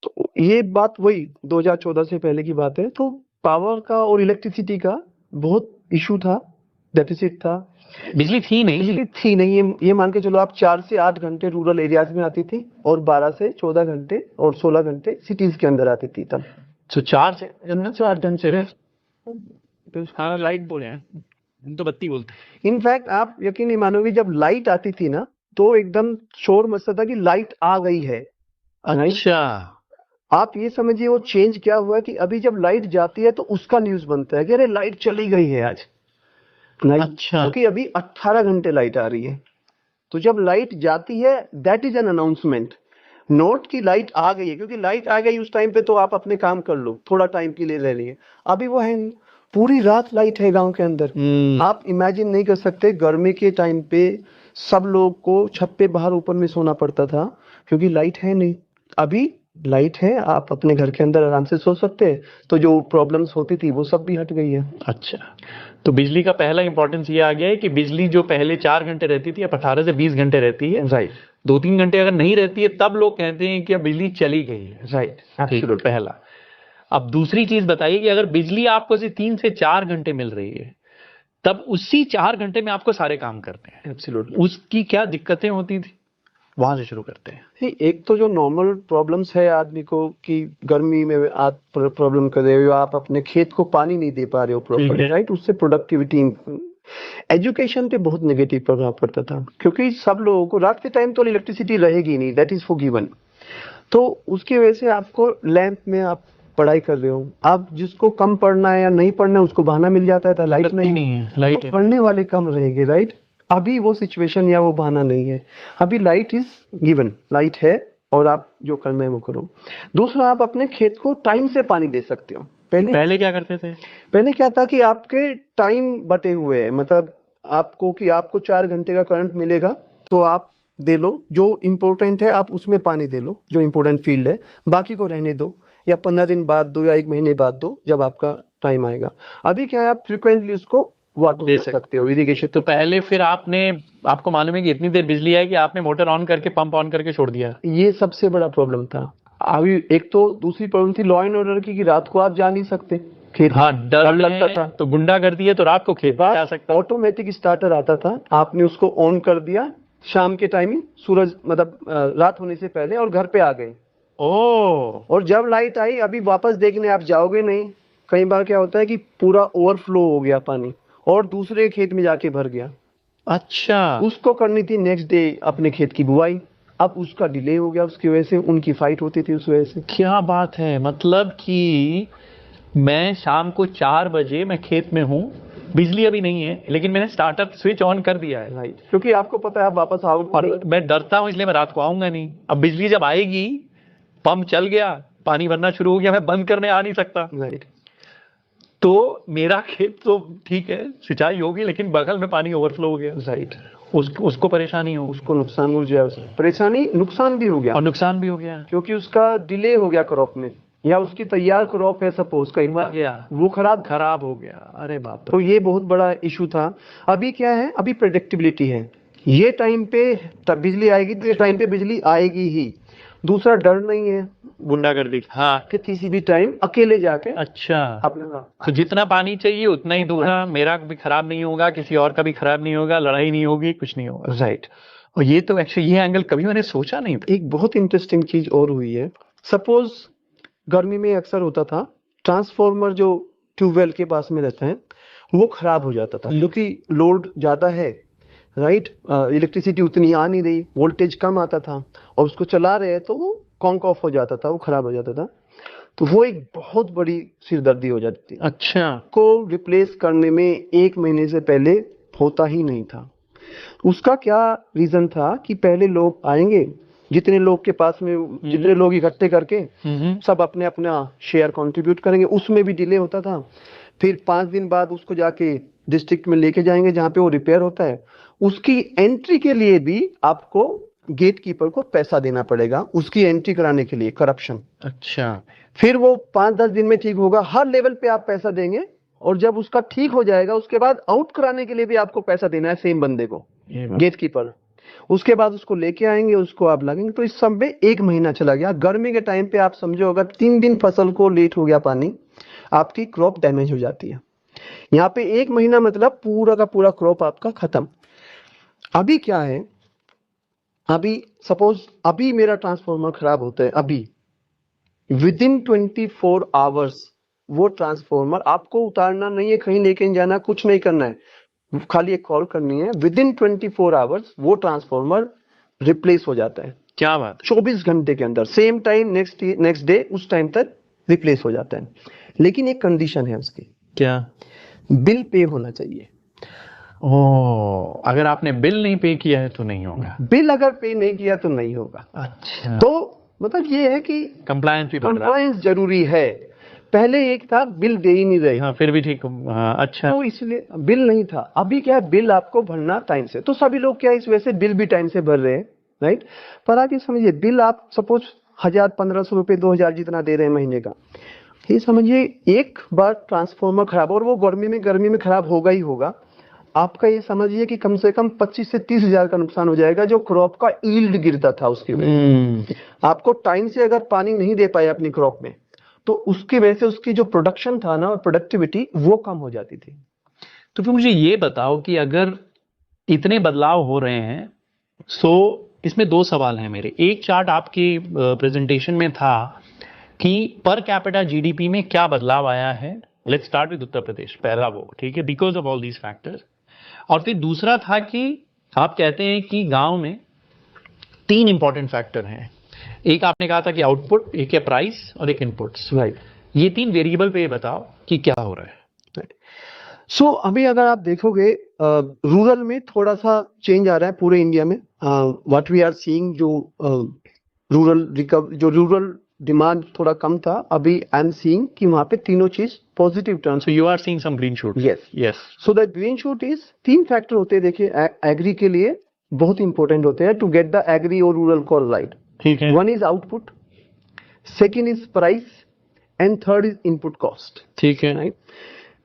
तो ये बात वही 2014 से पहले की बात है। तो पावर का और इलेक्ट्रिसिटी का बहुत इशू था, डेफिसिट था। बिजली थी नहीं। ये मान के चलो आप 4 से 8 घंटे रूरल एरियाज में आती थी और 12 से 14 घंटे और 16 घंटे सिटीज के अंदर आती थी तब। तो 4 से 8 घंटे हाँ, लाइट बोले हैं, हम तो बत्ती बोलते। इनफैक्ट आप यकीन नहीं मानोगे, जब लाइट आती थी ना तो एकदम शोर मचता था कि लाइट आ गई है। अच्छा। आप ये समझिए वो चेंज क्या हुआ कि अभी जब लाइट जाती है तो उसका न्यूज बनता है कि अरे लाइट चली गई है आज। अच्छा। क्योंकि अभी 18 घंटे लाइट आ रही है। तो जब लाइट जाती है that is an announcement, note की लाइट आ गई है। क्योंकि लाइट आ गई उस टाइम पे तो आप अपने काम कर लो, थोड़ा टाइम के लिए रह रही है। अभी वो है पूरी रात लाइट है गांव के अंदर। आप इमेजिन नहीं कर सकते, गर्मी के टाइम पे सब लोग को छत पे बाहर ऊपर में सोना पड़ता था क्योंकि लाइट है नहीं। अभी लाइट है, आप अपने घर के अंदर आराम से सो सकते हैं। तो जो प्रॉब्लम्स होती थी वो सब भी हट गई है। अच्छा, तो बिजली का पहला इंपॉर्टेंस ये आ गया है कि बिजली जो पहले 4 घंटे रहती थी अब 18 से 20 घंटे रहती है। राइट। 2-3 घंटे अगर नहीं रहती है तब लोग कहते हैं कि अब बिजली चली गई है। राइट, एब्सोल्यूट पहला। अब दूसरी चीज बताइए कि अगर बिजली आपको सिर्फ 3 से 4 घंटे मिल रही है तब उसी 4 घंटे में आपको सारे काम करते हैं। एब्सोल्युटली। उसकी क्या दिक्कतें होती थी, वहां से शुरू करते हैं। एक तो जो नॉर्मल प्रॉब्लम्स है आदमी को कि गर्मी में आप प्रॉब्लम कर रहे हो, आप अपने खेत को पानी नहीं दे पा रहे हो प्रॉपर्ली, राइट, उससे प्रोडक्टिविटी। एजुकेशन पे बहुत नेगेटिव प्रभाव पड़ता था क्योंकि सब लोगों को रात के टाइम तो इलेक्ट्रिसिटी रहेगी नहीं, दैट इज फॉर गिवन। तो उसकी वजह से आपको लैंप में आप पढ़ाई कर रहे हो, आप जिसको कम पढ़ना है या नहीं पढ़ना है उसको बहाना मिल जाता था, लाइट नहीं है, लाइट तो है। पढ़ने वाले कम रहेंगे, राइट। अभी वो सिचुएशन या वो बहाना नहीं है। अभी लाइट इज गिवन, लाइट है और आप जो करना है वो करो। दूसरा, आप अपने खेत को टाइम से पानी दे सकते हो। पहले क्या करते थे? पहले क्या था कि आपके टाइम बटे हुए हैं, मतलब आपको कि आपको 4 घंटे का करंट मिलेगा तो आप दे लो, जो इम्पोर्टेंट है आप उसमें पानी दे लो, जो इम्पोर्टेंट फील्ड है, बाकी को रहने दो, या 15 दिन बाद दो या 1 महीने बाद दो जब आपका टाइम आएगा। अभी क्या है, आप फ्रिक्वेंटली उसको वाटर दे सकते हो, इरिगेशन। तो पहले फिर आपको मालूम है कि इतनी देर बिजली आई कि आपने मोटर ऑन करके पंप ऑन करके छोड़ दिया। ये सबसे बड़ा प्रॉब्लम था। अभी एक तो दूसरी प्रॉब्लम थी लॉ एंड ऑर्डर की कि रात को आप जा नहीं सकते खेत। हाँ, डर लगता था। तो गुंडागर्दी है तो रात को खेत जा सकता। ऑटोमेटिक स्टार्टर आता था, आपने उसको ऑन कर दिया शाम के टाइमिंग, सूरज मतलब रात होने से पहले, और घर पे आ गए। और जब लाइट आई अभी वापस देखने आप जाओगे नहीं। कई बार क्या होता है कि पूरा ओवरफ्लो हो गया पानी और दूसरे खेत में जाके भर गया। अच्छा, उसको करनी थी नेक्स्ट डे अपने खेत की बुआई, अब उसका डिले हो गया, उसकी वजह से उनकी फाइट होती थी उस वजह से। क्या बात है, मतलब कि मैं शाम को 4 बजे मैं खेत में हूँ, बिजली अभी नहीं है लेकिन मैंने स्टार्टर स्विच ऑन कर दिया है, राइट, क्योंकि आपको पता है आप वापस आओगे और मैं डरता हूँ इसलिए मैं रात को आऊंगा नहीं। अब बिजली जब आएगी, पंप चल गया, पानी भरना शुरू हो गया, मैं बंद करने आ नहीं सकता। राइट। तो मेरा खेत तो ठीक है, सिंचाई होगी, लेकिन बगल में पानी ओवरफ्लो हो गया। राइट। उसको परेशानी हो, उसको नुकसान हो गया, परेशानी नुकसान भी हो गया, और नुकसान भी हो गया क्योंकि उसका डिले हो गया क्रॉप में, या उसकी तैयार क्रॉप है सपोज कहीं गया, वो खराब हो गया। अरे बाप, तो ये बहुत बड़ा इशू था। अभी क्या है, अभी प्रेडिक्टेबिलिटी है, ये टाइम पे तब बिजली आएगी तो ये टाइम पे बिजली आएगी ही। दूसरा, डर नहीं है गुंडागर्दी। हाँ, कि किसी भी टाइम अकेले जाके अच्छा, अपना तो जितना पानी चाहिए उतना ही दूंगा, मेरा भी खराब नहीं होगा, किसी और का भी खराब नहीं होगा, लड़ाई नहीं होगी, कुछ नहीं होगा। राइट। और ये तो एक्चुअली ये एंगल कभी मैंने सोचा नहीं था। एक बहुत इंटरेस्टिंग चीज और हुई है। सपोज गर्मी में अक्सर होता था ट्रांसफॉर्मर जो ट्यूबवेल के पास में रहता है वो खराब हो जाता था क्योंकि लोड ज़्यादा है, राइट। इलेक्ट्रिसिटी उतनी आ नहीं रही, वोल्टेज कम आता था और उसको चला रहे हैं तो वो कॉन्क ऑफ हो जाता था, वो खराब हो जाता था। तो वो एक बहुत बड़ी सिरदर्दी हो जाती थी। अच्छा। को रिप्लेस करने में 1 महीने से पहले होता ही नहीं था। उसका क्या रीजन था कि पहले लोग आएंगे, जितने लोग के पास में जितने लोग इकट्ठे करके सब अपने अपना शेयर कंट्रीब्यूट करेंगे, उसमें भी डिले होता था। फिर 5 दिन बाद उसको जाके डिस्ट्रिक्ट में लेके जाएंगे जहाँ पे वो रिपेयर होता है, उसकी एंट्री के लिए भी आपको गेट कीपर को पैसा देना पड़ेगा उसकी एंट्री कराने के लिए, करप्शन। अच्छा। फिर वो 5-10 दिन में ठीक होगा, हर लेवल पे आप पैसा देंगे और जब उसका ठीक हो जाएगा उसके बाद आउट कराने के लिए भी आपको पैसा देना है सेम बंदे को, गेट कीपर। उसके बाद उसको लेके आएंगे, उसको आप लगेंगे। तो इस सब में 1 महीना चला गया। गर्मी के टाइम पे आप समझो अगर 3 दिन फसल को लेट हो गया पानी, आपकी क्रॉप डैमेज हो जाती है। यहाँ पे 1 महीना मतलब पूरा का पूरा क्रॉप आपका खत्म। अभी क्या है, अभी सपोज अभी मेरा ट्रांसफार्मर खराब होता है, अभी विदिन 24 आवर्स वो ट्रांसफार्मर आपको उतारना नहीं है, कहीं लेके जाना, कुछ नहीं करना है, खाली एक कॉल करनी है। विदिन 24 आवर्स वो ट्रांसफार्मर रिप्लेस हो जाता है। क्या बात है। 24 घंटे के अंदर, सेम टाइम नेक्स्ट डे उस टाइम तक रिप्लेस हो जाता है। लेकिन एक कंडीशन है उसकी, क्या? बिल पे होना चाहिए। अगर आपने बिल नहीं पे किया है तो नहीं होगा। बिल अगर पे नहीं किया तो नहीं होगा। अच्छा। तो मतलब ये है कि कंप्लायंस भी बढ़ रहा है। कंप्लायंस जरूरी है। पहले एक था बिल दे ही नहीं रहे, हाँ, फिर भी ठीक। हाँ, अच्छा। तो इसलिए बिल नहीं था। अभी क्या है, बिल आपको भरना टाइम से, तो सभी लोग क्या इस वजह से बिल भी टाइम से भर रहे हैं, राइट। पर आगे समझिए, बिल आप सपोज 1000-1500 रुपए 2000 जितना दे रहे हैं महीने का, ये समझिए एक बार ट्रांसफार्मर खराब, और वो गर्मी में खराब होगा ही होगा, आपका ये समझिए कि कम से कम 25 से 30 हजार का नुकसान हो जाएगा जो क्रॉप का ईल्ड गिरता था उसकी वजह से। आपको टाइम से अगर पानी नहीं दे पाए अपनी क्रॉप में, तो उसकी वजह से उसकी जो प्रोडक्शन था ना और प्रोडक्टिविटी वो कम हो जाती थी। तो फिर मुझे ये बताओ कि अगर इतने बदलाव हो रहे हैं, सो इसमें 2 सवाल हैं मेरे। एक चार्ट आपकी प्रेजेंटेशन में था कि पर कैपिटा जीडीपी में क्या बदलाव आया है। Let's start with Uttar Pradesh, पहला वो, ठीक है, because of all these factors. और फिर दूसरा था कि आप कहते हैं कि गांव में 3 इंपॉर्टेंट फैक्टर हैं। एक आपने कहा था कि आउटपुट, एक है प्राइस और एक इनपुट्स। राइट। ये 3 वेरिएबल पे बताओ कि क्या हो रहा है। सो अभी अगर आप देखोगे रूरल में थोड़ा सा चेंज आ रहा है पूरे इंडिया में। व्हाट वी आर सीइंग, जो रूरल डिमांड थोड़ा कम था, अभी आई एम सीइंग कि वहां पे तीनों चीज positive turn. So you are seeing some green shoot. Yes. Yes. So that green shoot is 3 factor होते हैं, देखिए एग्री के लिए बहुत इंपॉर्टेंट होते हैं टू गेट द एग्री और रूरल कॉल राइट। ठीक है। 1 is output, second is price and third is input cost. ठीक है। राइट।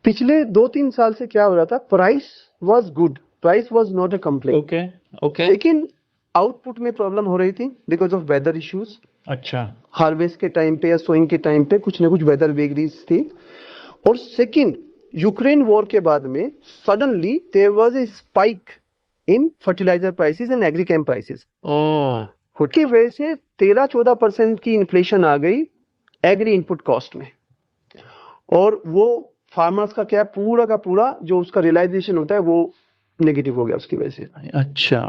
पिछले 2-3 साल से क्या हो रहा था, price was good, price was not a complaint. Okay. Okay. लेकिन आउटपुट में प्रॉब्लम हो रही थी बिकॉज ऑफ वेदर इश्यूज। अच्छा। हार्वेस्ट के टाइम पे या सोइंग के टाइम पे कुछ ना कुछ वेदर वेगरीज थी। और सेकंड, यूक्रेन वॉर के बाद में suddenly there was a spike in fertiliser prices and agrichem prices. की वजह से 13-14% की इन्फ्लेशन आ गई एग्री इनपुट कॉस्ट में, और वो फार्मर्स का क्या, पूरा का पूरा जो उसका रियलाइजेशन होता है वो नेगेटिव हो गया उसकी वजह से। अच्छा।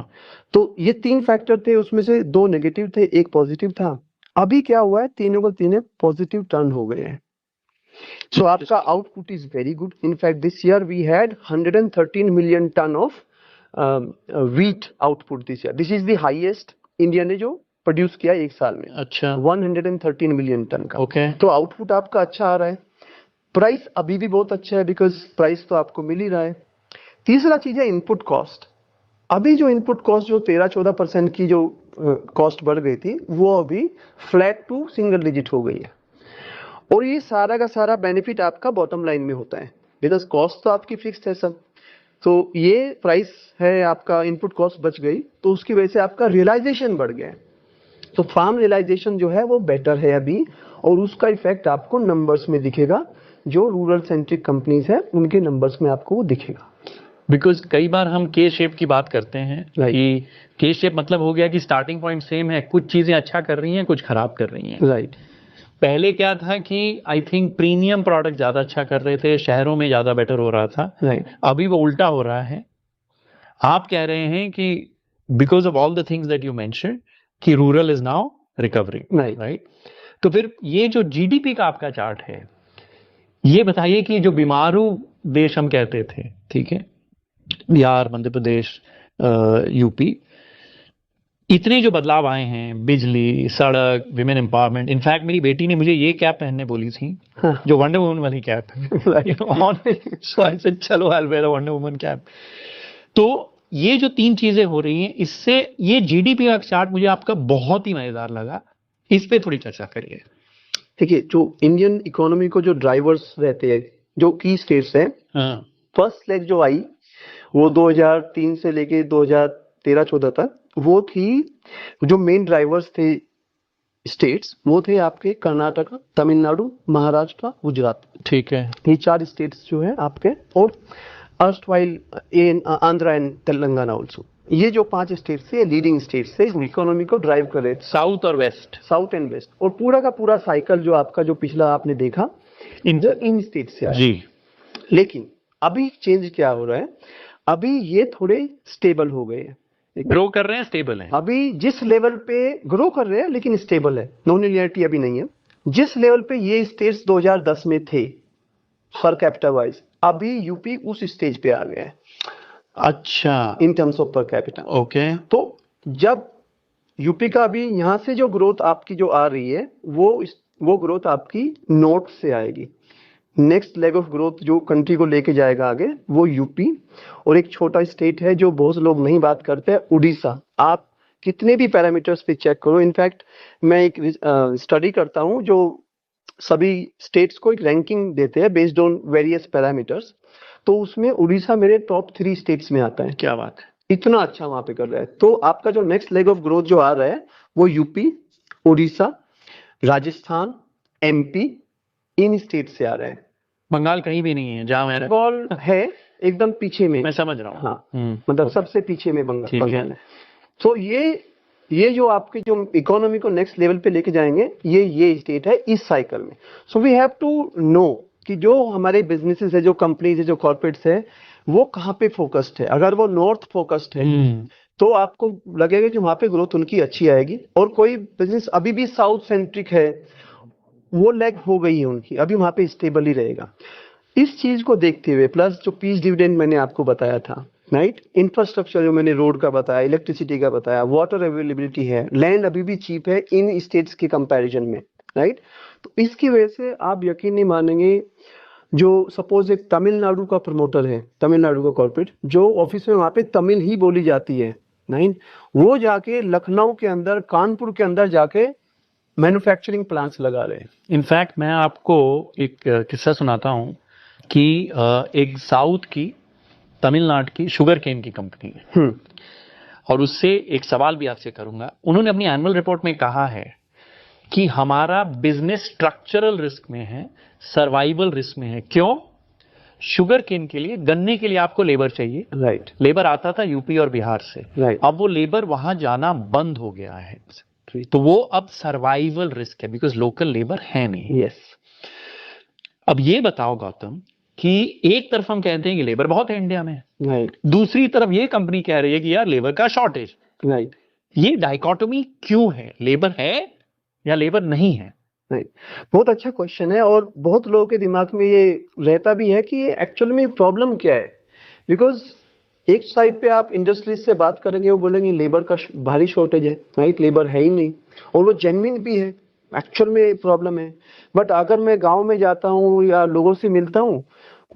तो ये 3 फैक्टर थे, उसमें से 2 नेगेटिव थे, एक पॉजिटिव था। अभी क्या हुआ है, तीनों को तीनों पॉजिटिव टर्न हो गए हैं। सो आपका output is very good. In fact this year we had 113 million ton of wheat output this year. This is the highest India ने जो प्रोड्यूस किया एक साल में। अच्छा। 113 मिलियन टन का। ओके। तो आउटपुट आपका अच्छा आ रहा है। प्राइस अभी भी बहुत अच्छा है बिकॉज प्राइस तो आपको मिल ही रहा है। तीसरा चीज है इनपुट कॉस्ट। अभी जो इनपुट कॉस्ट जो 13-14% की जो कॉस्ट बढ़ गई थी, वो अभी फ्लैट टू सिंगल डिजिट हो गई है। और ये सारा का सारा बेनिफिट आपका बॉटम लाइन में होता है बिकॉज कॉस्ट तो आपकी फिक्स्ड है सब। तो ये प्राइस है आपका, इनपुट कॉस्ट बच गई तो उसकी वजह से आपका रियलाइजेशन बढ़ गया है। तो फार्म रियलाइजेशन जो है वो बेटर है अभी, और उसका इफेक्ट आपको नंबर्स में दिखेगा। जो रूरल सेंट्रिक कंपनीज है उनके नंबर्स में आपको वो दिखेगा। बिकॉज कई बार हम के शेप की बात करते हैं कि के शेप मतलब हो गया कि स्टार्टिंग पॉइंट सेम है, कुछ चीजें अच्छा कर रही हैं, कुछ खराब कर रही हैं। राइट। पहले क्या था कि आई थिंक प्रीमियम प्रोडक्ट ज्यादा अच्छा कर रहे थे, शहरों में ज्यादा बेटर हो रहा था। राइट अभी वो उल्टा हो रहा है। आप कह रहे हैं कि because of all the things that you mention कि rural is now recovering, right right? तो फिर ये जो जीडीपी का आपका चार्ट है, ये बताइए कि जो बीमारू देश हम कहते थे, ठीक है, बिहार, मध्य प्रदेश, यूपी, इतने जो बदलाव आए हैं, बिजली, सड़क, विमेन एम्पावरमेंट। इनफैक्ट मेरी बेटी ने मुझे ये कैप पहनने बोली थी, जो वंडर वुमन वाली कैप है। सो आई सेड चलो I will where a wonder woman cap. तो ये जो तीन चीजें हो रही हैं, इससे ये जीडीपी का चार्ट मुझे आपका बहुत ही मजेदार लगा। इस पे थोड़ी चर्चा करिए। देखिए, जो इंडियन इकोनॉमी को जो ड्राइवर्स रहते हैं, जो की स्टेट्स हैं, हाँ, फर्स्ट लेग जो आई वो 2003 से लेके 2013-14 तक, वो थी, जो मेन ड्राइवर्स थे स्टेट्स, वो थे आपके कर्नाटका, तमिलनाडु, महाराष्ट्र, गुजरात। ठीक है। ये चार स्टेट्स जो है आपके, और erstwhile in Andhra and Telangana also. ये जो पांच स्टेट्स थे, लीडिंग स्टेट्स थे इकोनॉमी को ड्राइव कर रहे थे, साउथ और वेस्ट। South and waste. और पूरा का पूरा साइकिल जो आपका जो पिछला आपने देखा इन स्टेट से आया। जी। लेकिन अभी चेंज क्या हो रहा है, अभी ये थोड़े स्टेबल हो गए हैं, ग्रो कर रहे हैं, स्टेबल हैं। अभी जिस लेवल पे ग्रो कर रहे हैं लेकिन स्टेबल है, नॉन लिनियरिटी अभी नहीं है। जिस लेवल पे ये स्टेट्स 2010 में थे पर कैपिटा वाइज, अभी यूपी उस स्टेज पे आ गया है अच्छा, in terms of per capita. Okay. तो जब यूपी का अभी यहाँ से जो ग्रोथ आपकी जो आ रही है, वो ग्रोथ आपकी नॉर्थ से आएगी। नेक्स्ट लेग ऑफ ग्रोथ जो कंट्री को लेके जाएगा आगे, वो यूपी। और एक छोटा स्टेट है जो बहुत लोग नहीं बात करते, उड़ीसा। आप कितने भी पैरामीटर्स पे चेक करो, इनफैक्ट मैं एक स्टडी करता हूँ जो सभी स्टेट्स को एक रैंकिंग देते हैं बेस्ड ऑन वेरियस पैरामीटर्स, तो उसमें उड़ीसा मेरे टॉप 3 स्टेट्स में आता है। क्या बात है, इतना अच्छा वहां पे कर रहा है। तो आपका जो नेक्स्ट लेग ऑफ ग्रोथ जो आ रहा है, वो यूपी, उड़ीसा, राजस्थान, एमपी, इन स्टेट से आ रहा है। बंगाल कहीं भी नहीं है जहां मैं बंगाल है एकदम पीछे में। मैं समझ रहा हूँ। हाँ, मतलब सबसे पीछे में ठीक है। बंगाल है। तो ये जो आपके जो इकोनॉमी को नेक्स्ट लेवल पे लेके जाएंगे, ये स्टेट है इस साइकिल में। So we have to know कि जो हमारे बिजनेसेस है, जो कंपनीज है, जो कॉर्पोरेट्स है, वो कहाँ पे फोकस्ड है। अगर वो नॉर्थ फोकस्ड है तो आपको लगेगा कि वहां पे ग्रोथ उनकी अच्छी आएगी। और कोई बिजनेस अभी भी साउथ सेंट्रिक है, वो लैग हो गई है उनकी, अभी वहां पे स्टेबल ही रहेगा। इस चीज को देखते हुए, प्लस जो पीस डिविडेंड मैंने आपको बताया था, राइट, इंफ्रास्ट्रक्चर जो मैंने रोड का बताया, इलेक्ट्रिसिटी का बताया, वाटर अवेलेबिलिटी है, लैंड अभी भी चीप है इन स्टेट्स के कंपैरिजन में, राइट। तो इसकी वजह से आप यकीन नहीं मानेंगे, जो सपोज एक तमिलनाडु का प्रमोटर है, तमिलनाडु का कॉर्पोरेट, जो ऑफिस में वहां पे तमिल ही बोली जाती है, नाइन, वो जाके लखनऊ के अंदर, कानपुर के अंदर जाके मैन्युफैक्चरिंग प्लांट्स लगा रहे हैं। इनफैक्ट मैं आपको एक किस्सा सुनाता हूँ कि एक साउथ की, तमिलनाडु की शुगर केन की कंपनी है, और उससे एक सवाल भी आपसे करूंगा। उन्होंने अपनी एनुअल रिपोर्ट में कहा है कि हमारा बिजनेस स्ट्रक्चरल रिस्क में है, सर्वाइवल रिस्क में है। क्यों? शुगर केन के लिए, गन्ने के लिए आपको लेबर चाहिए, राइट। लेबर आता था यूपी और बिहार से, राइट। अब वो लेबर वहां जाना बंद हो गया है। तो वो अब सर्वाइवल रिस्क है, बिकॉज लोकल लेबर है नहीं। यस। अब ये बताओ गौतम कि एक तरफ हम कहते हैं कि लेबर बहुत है इंडिया में, राइट। दूसरी तरफ ये कंपनी कह रही है कि यार लेबर का शॉर्टेज। राइट। ये डाइकोटोमी क्यों है? लेबर है या लेबर नहीं है? राइट, बहुत अच्छा क्वेश्चन है। और बहुत लोगों के दिमाग में ये रहता भी है कि एक्चुअल में प्रॉब्लम क्या है। बिकॉज एक साइड पे आप इंडस्ट्रीज से बात करेंगे, वो बोलेंगे लेबर का भारी शॉर्टेज है, राइट, लेबर है ही नहीं, और वो जेन्युइन भी है, एक्चुअल में प्रॉब्लम है। बट अगर मैं गांव में जाता हूँ या लोगों से मिलता हूँ,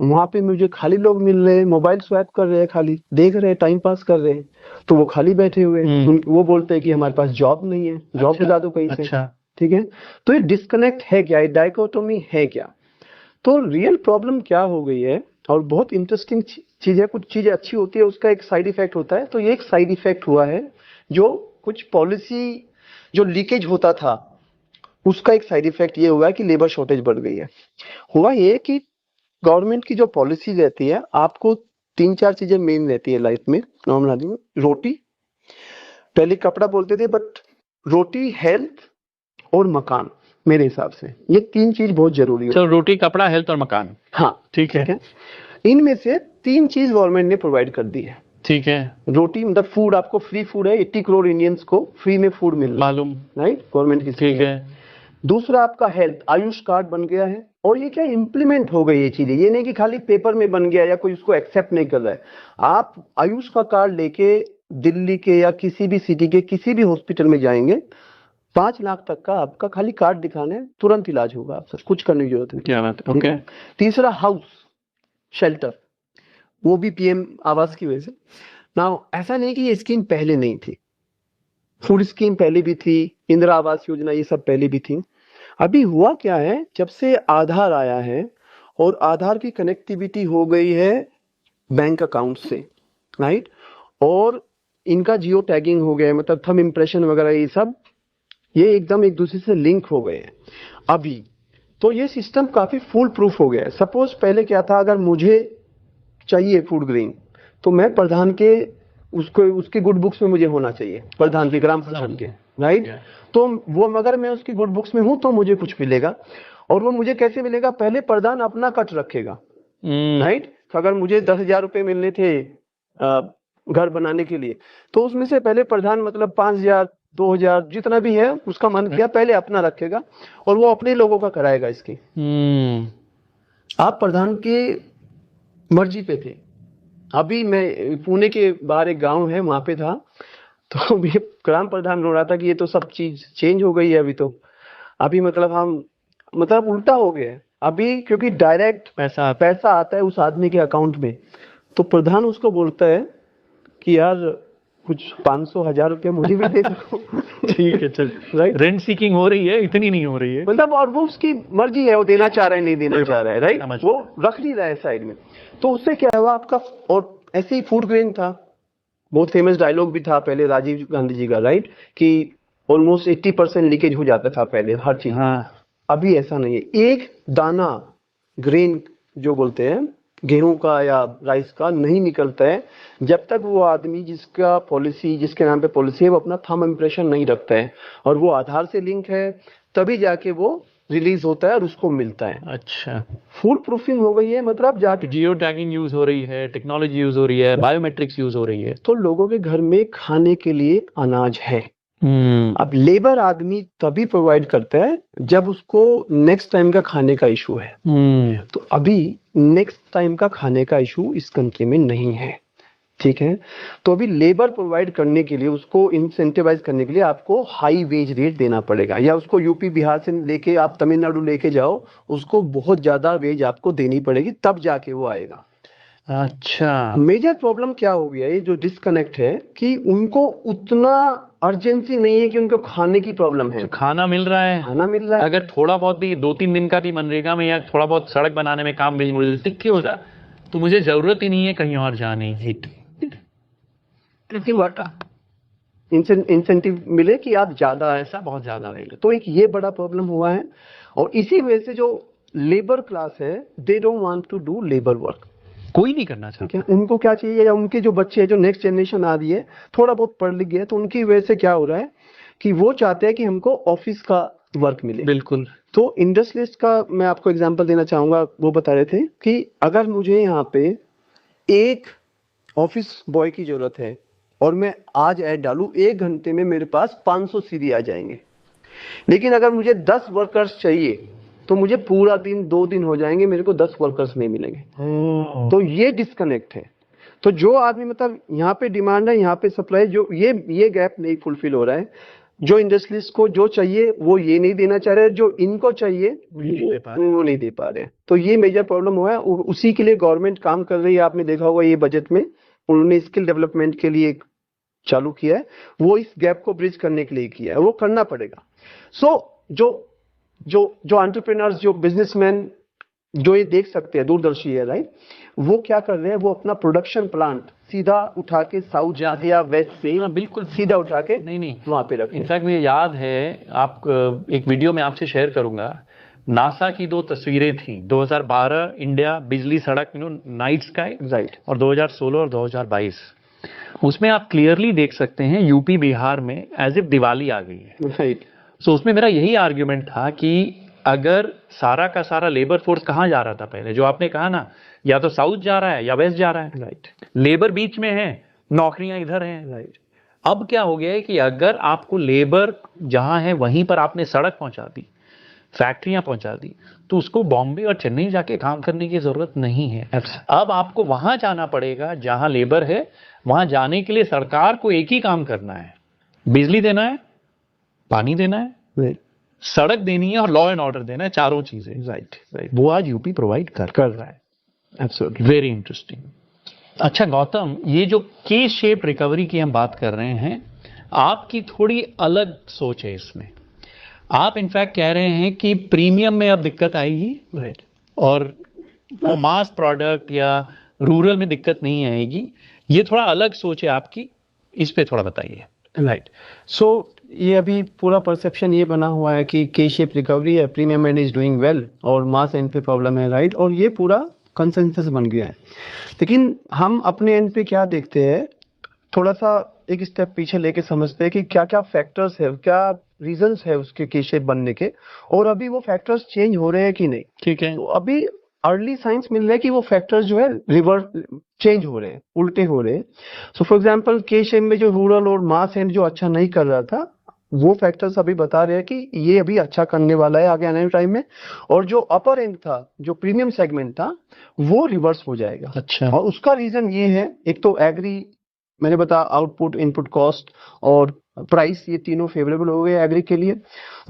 वहां पे मुझे खाली लोग मिल रहे हैं, मोबाइल स्वैप कर रहे हैं, खाली देख रहे हैं, टाइम पास कर रहे हैं, तो वो खाली बैठे हुए हैं। वो बोलते हैं कि हमारे पास जॉब नहीं है, जॉब दिला दो कहीं से। अच्छा। ठीक है, तो ये डिस्कनेक्ट है क्या, ये डाइकोटोमी है क्या? तो रियल प्रॉब्लम क्या हो गई है, और बहुत इंटरेस्टिंग चीज है, कुछ चीजें अच्छी होती है, उसका एक साइड इफेक्ट होता है। तो ये एक साइड इफेक्ट हुआ है, जो कुछ पॉलिसी जो लीकेज होता था, उसका एक साइड इफेक्ट ये हुआ है कि लेबर शॉर्टेज बढ़ गई है। हुआ ये कि गवर्नमेंट की जो पॉलिसी रहती है, आपको 3-4 चीजें मेन रहती है लाइफ में, नॉर्मल आदमी में। रोटी, पहले कपड़ा बोलते थे, बट रोटी, हेल्थ और मकान, मेरे हिसाब से ये 3 चीज बहुत जरूरी है। चलो, रोटी, कपड़ा, हेल्थ और मकान। हाँ ठीक है। इनमें से 3 चीज गवर्नमेंट ने प्रोवाइड कर दी है। ठीक है। रोटी मतलब फूड, आपको फ्री फूड है, 80 करोड़ इंडियंस को फ्री में फूड मिल रहा है, मालूम। राइट, गवर्नमेंट की ठीक स्कीम। है। दूसरा आपका हेल्थ, आयुष कार्ड बन गया है, और ये क्या इम्प्लीमेंट हो गई ये चीजें, ये नहीं कि खाली पेपर में बन गया या कोई उसको एक्सेप्ट नहीं कर रहा है। आप आयुष का कार्ड लेके दिल्ली के या किसी भी सिटी के किसी भी हॉस्पिटल में जाएंगे, 5 लाख तक का आपका खाली कार्ड दिखाना है, तुरंत इलाज होगा, आपसे कुछ करने की जरूरत नहीं। क्या बात है। ओके। तीसरा हाउस शेल्टर, वो भी पीएम आवास की वजह से ना। ऐसा नहीं कि ये स्कीम पहले नहीं थी, फूड स्कीम पहले भी थी, इंदिरा आवास योजना ये सब पहले भी थी। अभी हुआ क्या है, जब से आधार आया है और आधार की कनेक्टिविटी हो गई है बैंक अकाउंट से, राइट, और इनका जियो टैगिंग हो गया है, मतलब थंब इम्प्रेशन वगैरह ये सब, ये एकदम एक दूसरे से लिंक हो गए हैं अभी। तो ये सिस्टम काफी फुल प्रूफ हो गया है। सपोज पहले क्या था, अगर मुझे चाहिए फूड ग्रेन तो मैं प्रधान के उसको उसके गुड बुक्स में मुझे होना चाहिए, प्रधान के, ग्राम प्रधान के, राइट। तो वो अगर मैं उसकी गुड बुक्स में हूं तो मुझे कुछ मिलेगा, और वो मुझे कैसे मिलेगा, पहले प्रधान अपना कट रखेगा, राइट। अगर मुझे 10,000 रुपए मिलने थे घर बनाने के लिए, तो उसमें से पहले प्रधान मतलब 5,000 2,000 जितना भी है उसका मन किया पहले अपना रखेगा, और वो अपने लोगों का कराएगा इसकी। आप प्रधान के मर्जी पे थे। अभी मैं पुणे के बाहर एक गांव है, वहां पे था, तो ये ग्राम प्रधान रो रहा था कि ये तो सब चीज चेंज हो गई है अभी। तो अभी मतलब हम मतलब उल्टा हो गया है अभी, क्योंकि डायरेक्ट पैसा आता है उस आदमी के अकाउंट में, तो प्रधान उसको बोलता है कि यार कुछ 500,000 रुपया मुझे भी दे दो। ठीक है, चल। राइट, रेंट सीकिंग हो रही है, इतनी नहीं हो रही है, मतलब, और वो उसकी मर्जी है, वो देना चाह रहा है नहीं देना चाह रहा है, राइट, वो रख नहीं रहा है साइड में। तो उससे क्या हुआ आपका, और ऐसे ही फूड ग्रेन था, बहुत फेमस डायलॉग भी था पहले राजीव गांधी जी का, राइट, कि ऑलमोस्ट 80% लीकेज हो जाता था पहले हर चीज। हाँ। अभी ऐसा नहीं है, एक दाना ग्रेन जो बोलते हैं गेहूं का या राइस का नहीं निकलता है जब तक वो आदमी जिसका पॉलिसी, जिसके नाम पे पॉलिसी है, वो अपना थंब इम्प्रेशन नहीं रखता है और वो आधार से लिंक है, तभी जाके वो रिलीज होता है और उसको मिलता है। अच्छा, फुल प्रूफिंग हो गई है, मतलब जाके जियो टैगिंग यूज हो रही है, टेक्नोलॉजी यूज हो रही है, बायोमेट्रिक्स यूज हो रही है, तो लोगों के घर में खाने के लिए अनाज है। अब लेबर आदमी तभी प्रोवाइड करता है जब उसको नेक्स्ट टाइम का खाने का इशू है। तो अभी नेक्स्ट टाइम का खाने का इशू इस कंट्री में नहीं है, ठीक है। तो अभी लेबर प्रोवाइड करने के लिए, उसको इंसेंटिवाइज करने के लिए आपको हाई वेज रेट देना पड़ेगा, या उसको यूपी बिहार से लेके आप तमिलनाडु लेके जाओ, उसको बहुत ज्यादा वेज आपको देनी पड़ेगी, तब जाके वो आएगा। अच्छा, मेजर प्रॉब्लम क्या हो गया है, जो डिस्कनेक्ट है, कि उनको उतना अर्जेंसी नहीं है कि उनको खाने की प्रॉब्लम है। खाना मिल रहा है, खाना मिल रहा है, अगर थोड़ा बहुत भी 2-3 दिन का भी मनरेगा में या थोड़ा बहुत सड़क बनाने में काम भी मुझे दिख के हो जाए तो मुझे जरूरत ही नहीं है कहीं और जाने की। इंसेंटिव मिले कि आप ज्यादा, ऐसा बहुत ज्यादा रहेगा, तो एक ये बड़ा प्रॉब्लम हुआ है। और इसी वजह से जो लेबर क्लास है, they don't want to do labour work, कोई नहीं करना चाहता। उनको क्या चाहिए, या उनके जो बच्चे हैं, जो नेक्स्ट जनरेशन आ रही है, थोड़ा बहुत पढ़ लिख गया, तो उनकी वजह से क्या हो रहा है कि वो चाहते हैं कि हमको ऑफिस का वर्क मिले। बिल्कुल। तो इंडस्ट्रियलिस्ट का मैं आपको एग्जांपल देना चाहूंगा। वो बता रहे थे कि अगर मुझे यहाँ पे एक ऑफिस बॉय की जरूरत है और मैं आज ऐड डालूं, 1 घंटे में मेरे पास 500 सीवी आ जाएंगे। लेकिन अगर मुझे 10 वर्कर्स चाहिए तो मुझे पूरा दिन 2 दिन हो जाएंगे, मेरे को 10 वर्कर्स नहीं मिलेंगे। तो ये डिस्कनेक्ट है। तो जो आदमी, मतलब यहाँ पे डिमांड है, यहाँ पे सप्लाई, जो ये गैप नहीं फुलफिल हो रहा है। जो इंडस्ट्रियलिस्ट को जो चाहिए वो ये नहीं देना चाह रहे, जो इनको चाहिए वो नहीं दे पा रहे। तो ये मेजर प्रॉब्लम हुआ है, उसी के लिए गवर्नमेंट काम कर रही है। आपने देखा होगा ये बजट में उन्होंने स्किल डेवलपमेंट के लिए चालू किया है, वो इस गैप को ब्रिज करने के लिए किया है, वो करना पड़ेगा। सो जो एंटरप्रेन्योर्स, जो बिजनेसमैन, जो ये देख सकते हैं, दूरदर्शी है, राइट, वो क्या कर रहे हैं, वो अपना प्रोडक्शन प्लांट सीधा उठा के साउथ जाते या वेस्ट से, बिल्कुल सीधा उठा के नहीं वहां पे रखते हैं। इनफैक्ट मुझे याद है, आप एक वीडियो में आपसे शेयर करूंगा, नासा की 2 तस्वीरें थी, 2012 इंडिया बिजली सड़क, नाइट स्काई, राइट, और 2016 और 2022। उसमें आप क्लियरली देख सकते हैं यूपी बिहार में एज इफ दिवाली आ गई है। राइट, सो उसमें मेरा यही आर्ग्यूमेंट था कि अगर सारा का सारा लेबर फोर्स कहाँ जा रहा था पहले, जो आपने कहा ना, या तो साउथ जा रहा है या वेस्ट जा रहा है, राइट लेबर बीच में है, नौकरियां इधर हैं। राइट अब क्या हो गया है कि अगर आपको लेबर जहां है वहीं पर आपने सड़क पहुंचा दी, फैक्ट्रियां पहुंचा दी, तो उसको बॉम्बे और चेन्नई जाके काम करने की जरूरत नहीं है। अब आपको वहां जाना पड़ेगा जहां लेबर है। वहां जाने के लिए सरकार को एक ही काम करना है, बिजली देना है, पानी देना है, राइट सड़क देनी है और लॉ एंड ऑर्डर देना है, चारों चीजें। राइट राइट वो आज यूपी प्रोवाइड कर रहा है। Absolutely very interesting. अच्छा गौतम, ये जो के शेप रिकवरी की हम बात कर रहे हैं, आपकी थोड़ी अलग सोच है इसमें। आप इनफैक्ट कह रहे हैं कि प्रीमियम में अब दिक्कत आएगी राइट और मास प्रोडक्ट या रूरल में दिक्कत नहीं आएगी। ये थोड़ा अलग सोच है आपकी, इस पे थोड़ा बताइए। राइट सो ये अभी पूरा परसेप्शन ये बना हुआ है कि के शेप रिकवरी है, premium and is doing well और मास एंड पे प्रॉब्लम है, राइट, और ये पूरा कंसेंसस बन गया है। लेकिन हम अपने एंड पे क्या देखते हैं, थोड़ा सा एक स्टेप पीछे लेके समझते हैं कि क्या क्या फैक्टर्स है, क्या रीजंस है उसके के शेप बनने के, और अभी वो फैक्टर्स चेंज हो रहे हैं कि नहीं। ठीक है। तो अभी अर्ली साइंस मिल रहा है कि वो फैक्टर्स जो है रिवर्स चेंज हो रहे हैं, उल्टे हो रहे हैं। सो फॉर एग्जांपल के शेप में जो रूरल और मास एंड जो अच्छा नहीं कर रहा था, वो फैक्टर्स अभी बता रहे हैं कि ये अभी अच्छा करने वाला है आगे आने वाले टाइम में, और जो अपर एंड था, जो प्रीमियम सेगमेंट था, वो रिवर्स हो जाएगा। अच्छा। और उसका रीजन ये है, एक तो एग्री, मैंने बताया आउटपुट, इनपुट कॉस्ट और प्राइस, ये तीनों फेवरेबल हो गए एग्री के लिए।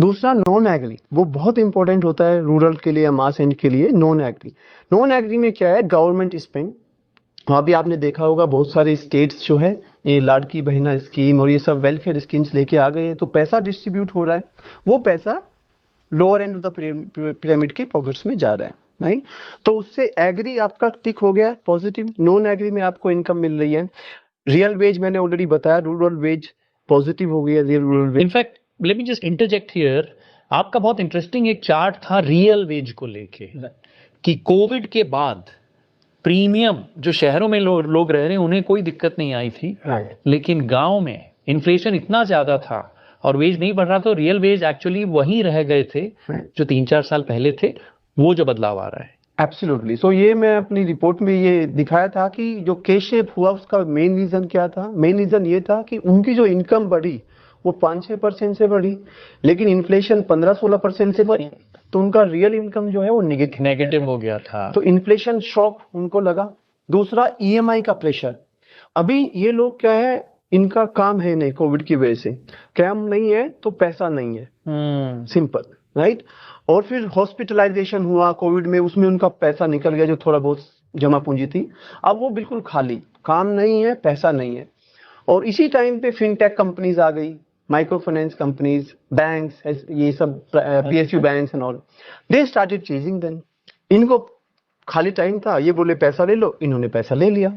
दूसरा नॉन एग्री, वो बहुत इंपॉर्टेंट होता है रूरल के लिए या मास एंड के लिए। नॉन एग्री में क्या है, गवर्नमेंट स्पेंड। अभी आपने देखा होगा बहुत सारे स्टेट्स जो है ये लाड़की बहना स्कीम और ये सब वेलफेयर स्कीम्स लेके आ गए हैं, तो पैसा डिस्ट्रीब्यूट हो रहा है, वो पैसा lower end of the pyramid के पॉकेट्स में जा रहा है, राइट। तो उससे एग्री आपका टिक हो गया पॉजिटिव। नॉन एग्री में आपको इनकम मिल रही है। रियल वेज मैंने ऑलरेडी बताया, रूरल वेज पॉजिटिव हो गया, real rural wage. In fact let me just interject here, आपका बहुत इंटरेस्टिंग एक चार्ट था रियल वेज को लेके, कि कोविड के बाद प्रीमियम जो शहरों में लोग रह रहे हैं उन्हें कोई दिक्कत नहीं आई थी, राइट लेकिन गांव में इन्फ्लेशन इतना ज्यादा था और वेज नहीं बढ़ रहा, तो रियल वेज एक्चुअली वहीं रह गए थे जो 3-4 साल पहले थे। वो जो बदलाव आ रहा है। एब्सोल्युटली। सो ये मैं अपनी रिपोर्ट में ये दिखाया था कि जो के शेप हुआ उसका मेन रीजन क्या था। मेन रीजन ये था कि उनकी जो इनकम बढ़ी वो 5-6% से बढ़ी, लेकिन इन्फ्लेशन 15-16% से बढ़ी, तो उनका रियल इनकम जो है वो नेगेटिव हो गया था। तो इन्फ्लेशन शॉक उनको लगा। दूसरा ईएमआई का प्रेशर। अभी ये लोग क्या है, इनका काम है नहीं, कोविड की वजह से काम नहीं है तो पैसा नहीं है, सिंपल, राइट। और फिर हॉस्पिटलाइजेशन हुआ कोविड में, उसमें उनका पैसा निकल गया जो थोड़ा बहुत जमा पूंजी थी, अब वो बिल्कुल खाली, काम नहीं है, पैसा नहीं है। और इसी टाइम पे फिनटेक कंपनीज आ गई, माइक्रो फाइनेंस कंपनीज, बैंक्स, ये सब PSU banks and all, they started chasing them. इनको खाली टाइम था, ये बोले पैसा ले लो, इन्होंने पैसा ले लिया।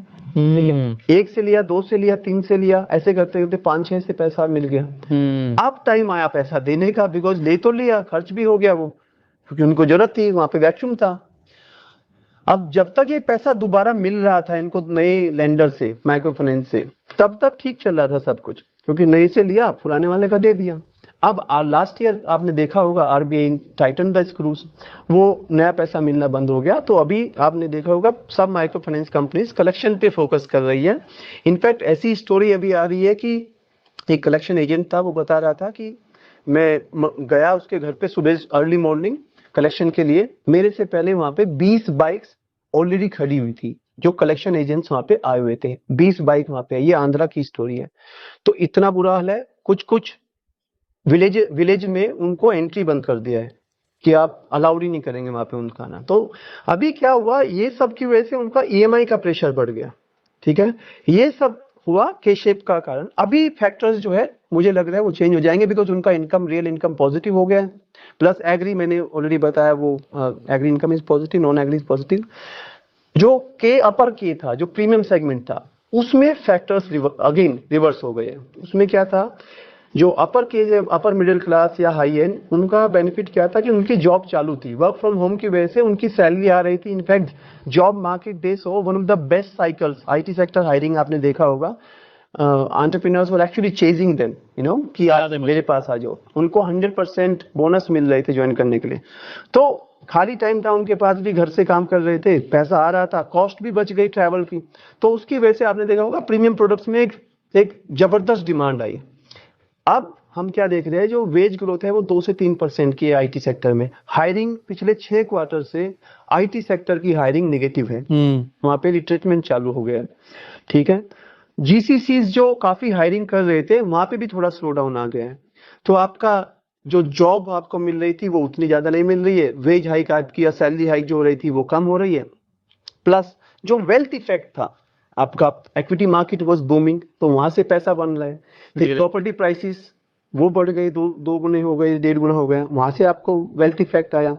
एक से लिया, दो से लिया, तीन से लिया, ऐसे करते करते 5-6 से पैसा मिल गया। अब टाइम आया पैसा देने का, बिकॉज ले तो लिया, खर्च भी हो गया वो, क्योंकि उनको जरूरत थी, वहां पे वैक्यूम था। अब जब तक ये पैसा दोबारा मिल रहा था इनको नए लेंडर से, माइक्रो फाइनेंस से, तब तक ठीक चल रहा था सब कुछ, क्योंकि नए से लिया, पुराने वाले का दे दिया। अब लास्ट ईयर आपने देखा होगा आरबीआई टाइटन द स्क्रूज, वो नया पैसा मिलना बंद हो गया। तो अभी आपने देखा होगा सब माइक्रो फाइनेंस कंपनीज कलेक्शन पे फोकस कर रही है। इनफैक्ट ऐसी स्टोरी अभी आ रही है कि एक कलेक्शन एजेंट था, वो बता रहा था कि मैं गया उसके घर पे सुबह अर्ली मॉर्निंग कलेक्शन के लिए, मेरे से पहले वहां पे 20 बाइक्स ऑलरेडी खड़ी हुई थी, जो कलेक्शन एजेंट्स वहां पे आए हुए थे। 20 बाइक वहां पे, ये आंध्रा की स्टोरी है। तो इतना बुरा हाल है, कुछ विलेज में उनको एंट्री बंद कर दिया है कि आप अलाउड ही नहीं करेंगे वहां पे उनका आना। तो अभी क्या हुआ, ये सब की वजह से उनका ईएमआई का प्रेशर बढ़ गया, ठीक है। ये सब हुआ के शेप का कारण। अभी फैक्टर्स जो है मुझे लग रहा है वो चेंज हो जाएंगे, बिकॉज उनका इनकम, रियल इनकम पॉजिटिव हो गया है। प्लस एग्री मैंने ऑलरेडी बताया, वो agri income is positive, non agri is positive. जो के अपर के था, जो प्रीमियम सेगमेंट था, उसमें फैक्टर्स अगेन रिवर्स हो गए। उसमें क्या था, जो अपर के, अपर मिडिल क्लास या हाई एंड, उनका बेनिफिट क्या था कि उनकी जॉब चालू थी, वर्क फ्रॉम होम की वजह से उनकी सैलरी आ रही थी। इनफैक्ट जॉब मार्केट डेज हो one of the best cycles, IT sector hiring आपने देखा होगा, entrepreneurs were actually chasing them, you know, कि याद आज है मुझे। मेरे पास आ जाओ। उनको 100% बोनस मिल रहे थे ज्वाइन करने के लिए। तो खाली टाइम था उनके पास, भी घर से काम कर रहे थे, पैसा आ रहा था, कॉस्ट भी बच गई ट्रैवल की। तो उसकी वजह से आपने देखा होगा प्रीमियम प्रोडक्ट्स में एक जबरदस्त डिमांड आई। अब हम क्या देख रहे हैं, जो वेज ग्रोथ है वो 2 से 3% की है आईटी सेक्टर में। हायरिंग पिछले 6 क्वार्टर से आईटी सेक्टर की हायरिंग नेगेटिव है, वहां पे रिट्रेसमेंट चालू हो गया है। ठीक है, जीसीसीज जो काफी हायरिंग कर रहे थे वहां पे भी थोड़ा स्लो डाउन आ गया है। तो आपका जो जॉब आपको मिल रही थी वो उतनी ज्यादा नहीं मिल रही है, वेज हाइक आपकी या सैलरी हाइक जो हो रही थी वो कम हो रही है। प्लस जो वेल्थ इफेक्ट था, आपका इक्विटी मार्केट वाज बूमिंग, तो वहां से पैसा बन रहा है। फिर प्रॉपर्टी प्राइसेस वो बढ़ गए, दो गुने हो गए, 1.5 गुना हो गए, वहां से आपको वेल्थ इफेक्ट आया।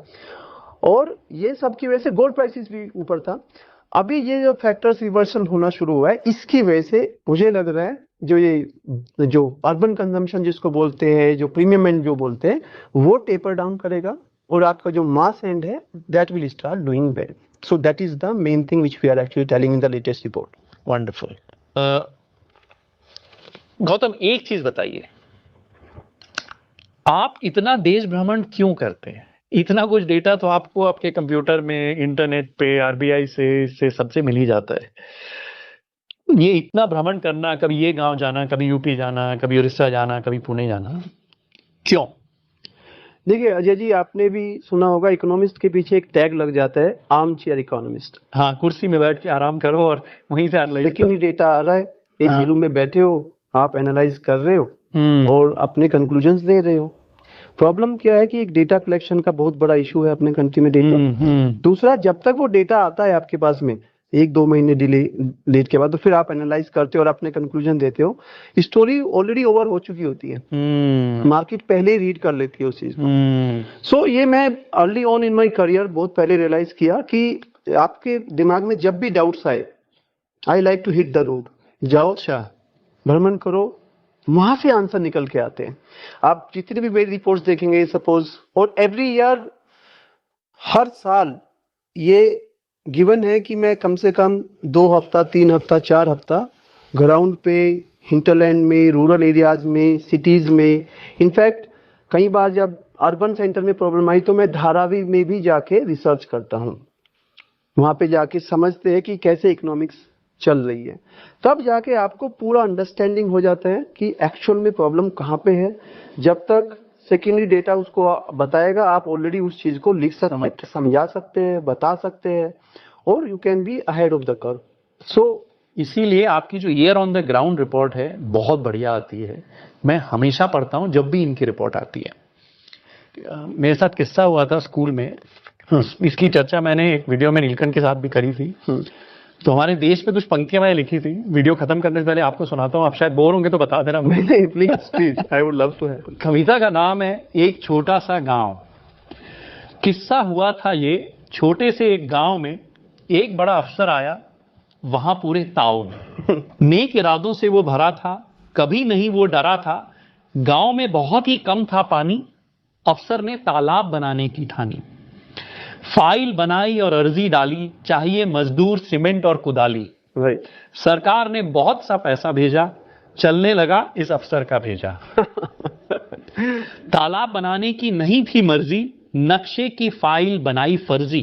और ये सब की वजह से गोल्ड प्राइसेस भी ऊपर था। अभी ये जो फैक्टर्स रिवर्सल होना शुरू हुआ है, इसकी वजह से मुझे लग रहा है जो अर्बन कंजम्पशन जिसको बोलते हैं, जो प्रीमियम एंड जो बोलते हैं, वो टेपर डाउन करेगा, और आपका जो मास एंड है that will start doing well. So that is the main thing which we are actually telling in the latest report. Wonderful. Gautam, एक चीज बताइए, आप इतना देश भ्रमण क्यों करते हैं? इतना कुछ डेटा तो आपको आपके कंप्यूटर में, इंटरनेट पे, आरबीआई से सबसे मिल ही जाता है। ये इतना भ्रमण करना, कभी ये गांव जाना, कभी यूपी जाना, कभी उड़ीसा जाना, कभी पुणे जाना, क्यों? देखिए अजय जी, आपने भी सुना होगा इकोनॉमिस्ट के पीछे एक टैग लग जाता है, आर्म चेयर इकोनॉमिस्ट। हाँ, कुर्सी में बैठ के आराम करो और वहीं से एनालाइज लेकिन ये डेटा आ रहा है, एक हाँ। रूम में बैठे हो, आप एनालाइज कर रहे हो हम्म और अपने कंक्लूजन्स दे रहे हो। प्रॉब्लम क्या है कि एक डेटा कलेक्शन का बहुत बड़ा इशू है अपने कंट्री में, डेटा। दूसरा, जब तक वो डेटा आता है आपके पास में 1-2 महीने डिले लेट के बाद, तो फिर आप एनालाइज करते हो और अपने कंक्लूजन देते हो, स्टोरी ऑलरेडी ओवर हो चुकी होती है, मार्केट पहले ही रीड कर लेती है उस चीज को। सो ये मैं early on in my career बहुत पहले रियलाइज किया कि आपके दिमाग में जब भी डाउट्स आए, I like to hit the road, जाओ, अच्छा, भ्रमण करो, वहां से आंसर निकल के आते हैं। आप जितने भी मेरी रिपोर्ट्स देखेंगे सपोज, और एवरी ईयर, हर साल ये गिवन है कि मैं कम से कम 2 हफ्ता, 3 हफ्ता, 4 हफ्ता ग्राउंड पे, हिंटरलैंड में, रूरल एरियाज में, सिटीज में, इनफैक्ट कई बार जब अर्बन सेंटर में प्रॉब्लम आई तो मैं धारावी में भी जाके रिसर्च करता हूँ। वहां पे जाके समझते हैं कि कैसे इकोनॉमिक्स चल रही है, तब जाके आपको पूरा अंडरस्टैंडिंग हो जाता है कि एक्चुअल में प्रॉब्लम कहाँ पे है। जब तक सेकेंडरी डेटा उसको बताएगा, आप ऑलरेडी उस चीज को लिख सकते, समझा सकते हैं, बता सकते हैं, और you can be ahead of the curve. So इसीलिए आपकी जो ear on the ground report है बहुत बढ़िया आती है। मैं हमेशा पढ़ता हूँ जब भी इनकी रिपोर्ट आती है। मेरे साथ किस्सा हुआ था स्कूल में, इसकी चर्चा मैंने एक वीडियो में नीलकंठ के साथ भी करी थी। तो हमारे देश में कुछ पंक्तियां मैंने लिखी थी, वीडियो खत्म करने से पहले आपको सुनाता हूँ, आप शायद बोर होंगे तो बता देना। Please, I would love to have. Kavita का नाम है एक छोटा सा गांव। किस्सा हुआ था ये, छोटे से एक गांव में एक बड़ा अफसर आया, वहां पूरे ताव में नेक इरादों से वो भरा था, कभी नहीं वो डरा था। गांव में बहुत ही कम था पानी, अफसर ने तालाब बनाने की ठानी। फाइल बनाई और अर्जी डाली, चाहिए मजदूर, सीमेंट और कुदाली। राइट। सरकार ने बहुत सा पैसा भेजा, चलने लगा इस अफसर का भेजा। तालाब बनाने की नहीं थी मर्जी, नक्शे की फाइल बनाई फर्जी।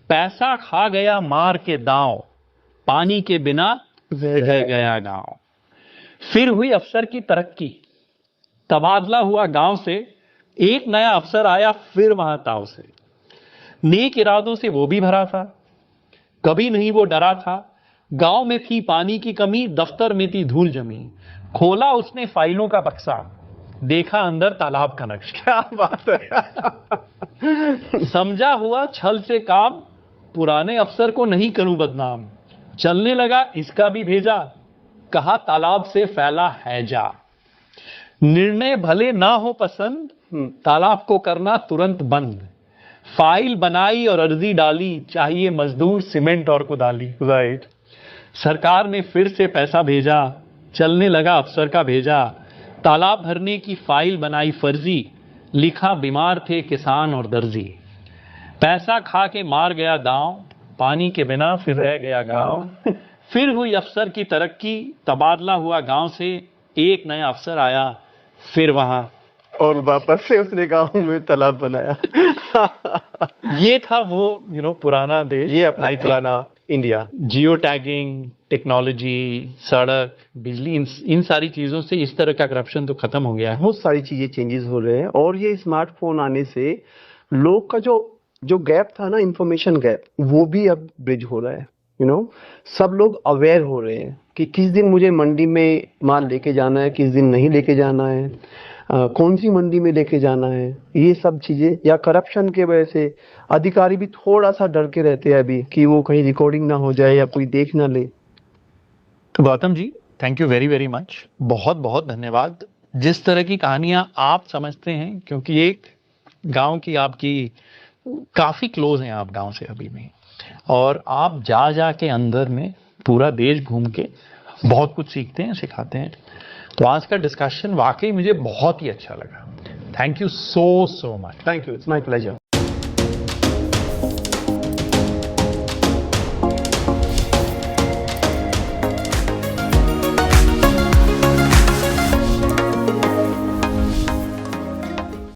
पैसा खा गया मार के दांव, पानी के बिना रह गया गांव। फिर हुई अफसर की तरक्की, तबादला हुआ गांव से, एक नया अफसर आया फिर वहां ताव से। नेक इरादों से वो भी भरा था, कभी नहीं वो डरा था। गांव में थी पानी की कमी, दफ्तर में थी धूल जमी। खोला उसने फाइलों का बक्सा, देखा अंदर तालाब का नक्शा। क्या बात है। समझा हुआ छल से काम, पुराने अफसर को नहीं करूं बदनाम। चलने लगा इसका भी भेजा, कहा तालाब से फैला है जा। निर्णय भले ना हो पसंद, तालाब को करना तुरंत बंद। फाइल बनाई और अर्जी डाली, चाहिए मजदूर, सीमेंट और कुदाली। राइट। सरकार ने फिर से पैसा भेजा, चलने लगा अफसर का भेजा। तालाब भरने की फाइल बनाई फर्जी, लिखा बीमार थे किसान और दर्जी। पैसा खा के मार गया दांव, पानी के बिना फिर रह गया गांव। फिर हुई अफसर की तरक्की, तबादला हुआ गांव से, एक नया अफसर आया, फिर वहां और वापस से उसने गाँव में तालाब बनाया। ये था वो पुराना देश। ये अपना ही पुराना इंडिया। जियो टैगिंग, टेक्नोलॉजी, सड़क, बिजली, इन सारी चीजों से इस तरह का करप्शन तो खत्म हो गया है। बहुत सारी चीजें चेंजेस हो रहे हैं, और ये स्मार्टफोन आने से लोग का जो जो गैप था ना, इंफॉर्मेशन गैप, वो भी अब ब्रिज हो रहा है। सब लोग अवेयर हो रहे हैं कि किस दिन मुझे मंडी में माल लेके जाना है, किस दिन नहीं लेके जाना है, कौन सी मंडी में लेके जाना है, ये सब चीजें। या करप्शन के वजह से अधिकारी भी थोड़ा सा डर के रहते हैं अभी कि वो कहीं रिकॉर्डिंग ना हो जाए या कोई देख ना ले। Gautam ji, thank you very very much, बहुत बहुत धन्यवाद। जिस तरह की कहानियां आप समझते हैं, क्योंकि एक गांव की आपकी काफी क्लोज हैं आप गांव से अभी भी, और आप जा जा के अंदर में पूरा देश घूम के बहुत कुछ सीखते हैं, सिखाते हैं। तो आज का डिस्कशन वाकई मुझे बहुत ही अच्छा लगा। Thank you so much. Thank you, it's my pleasure.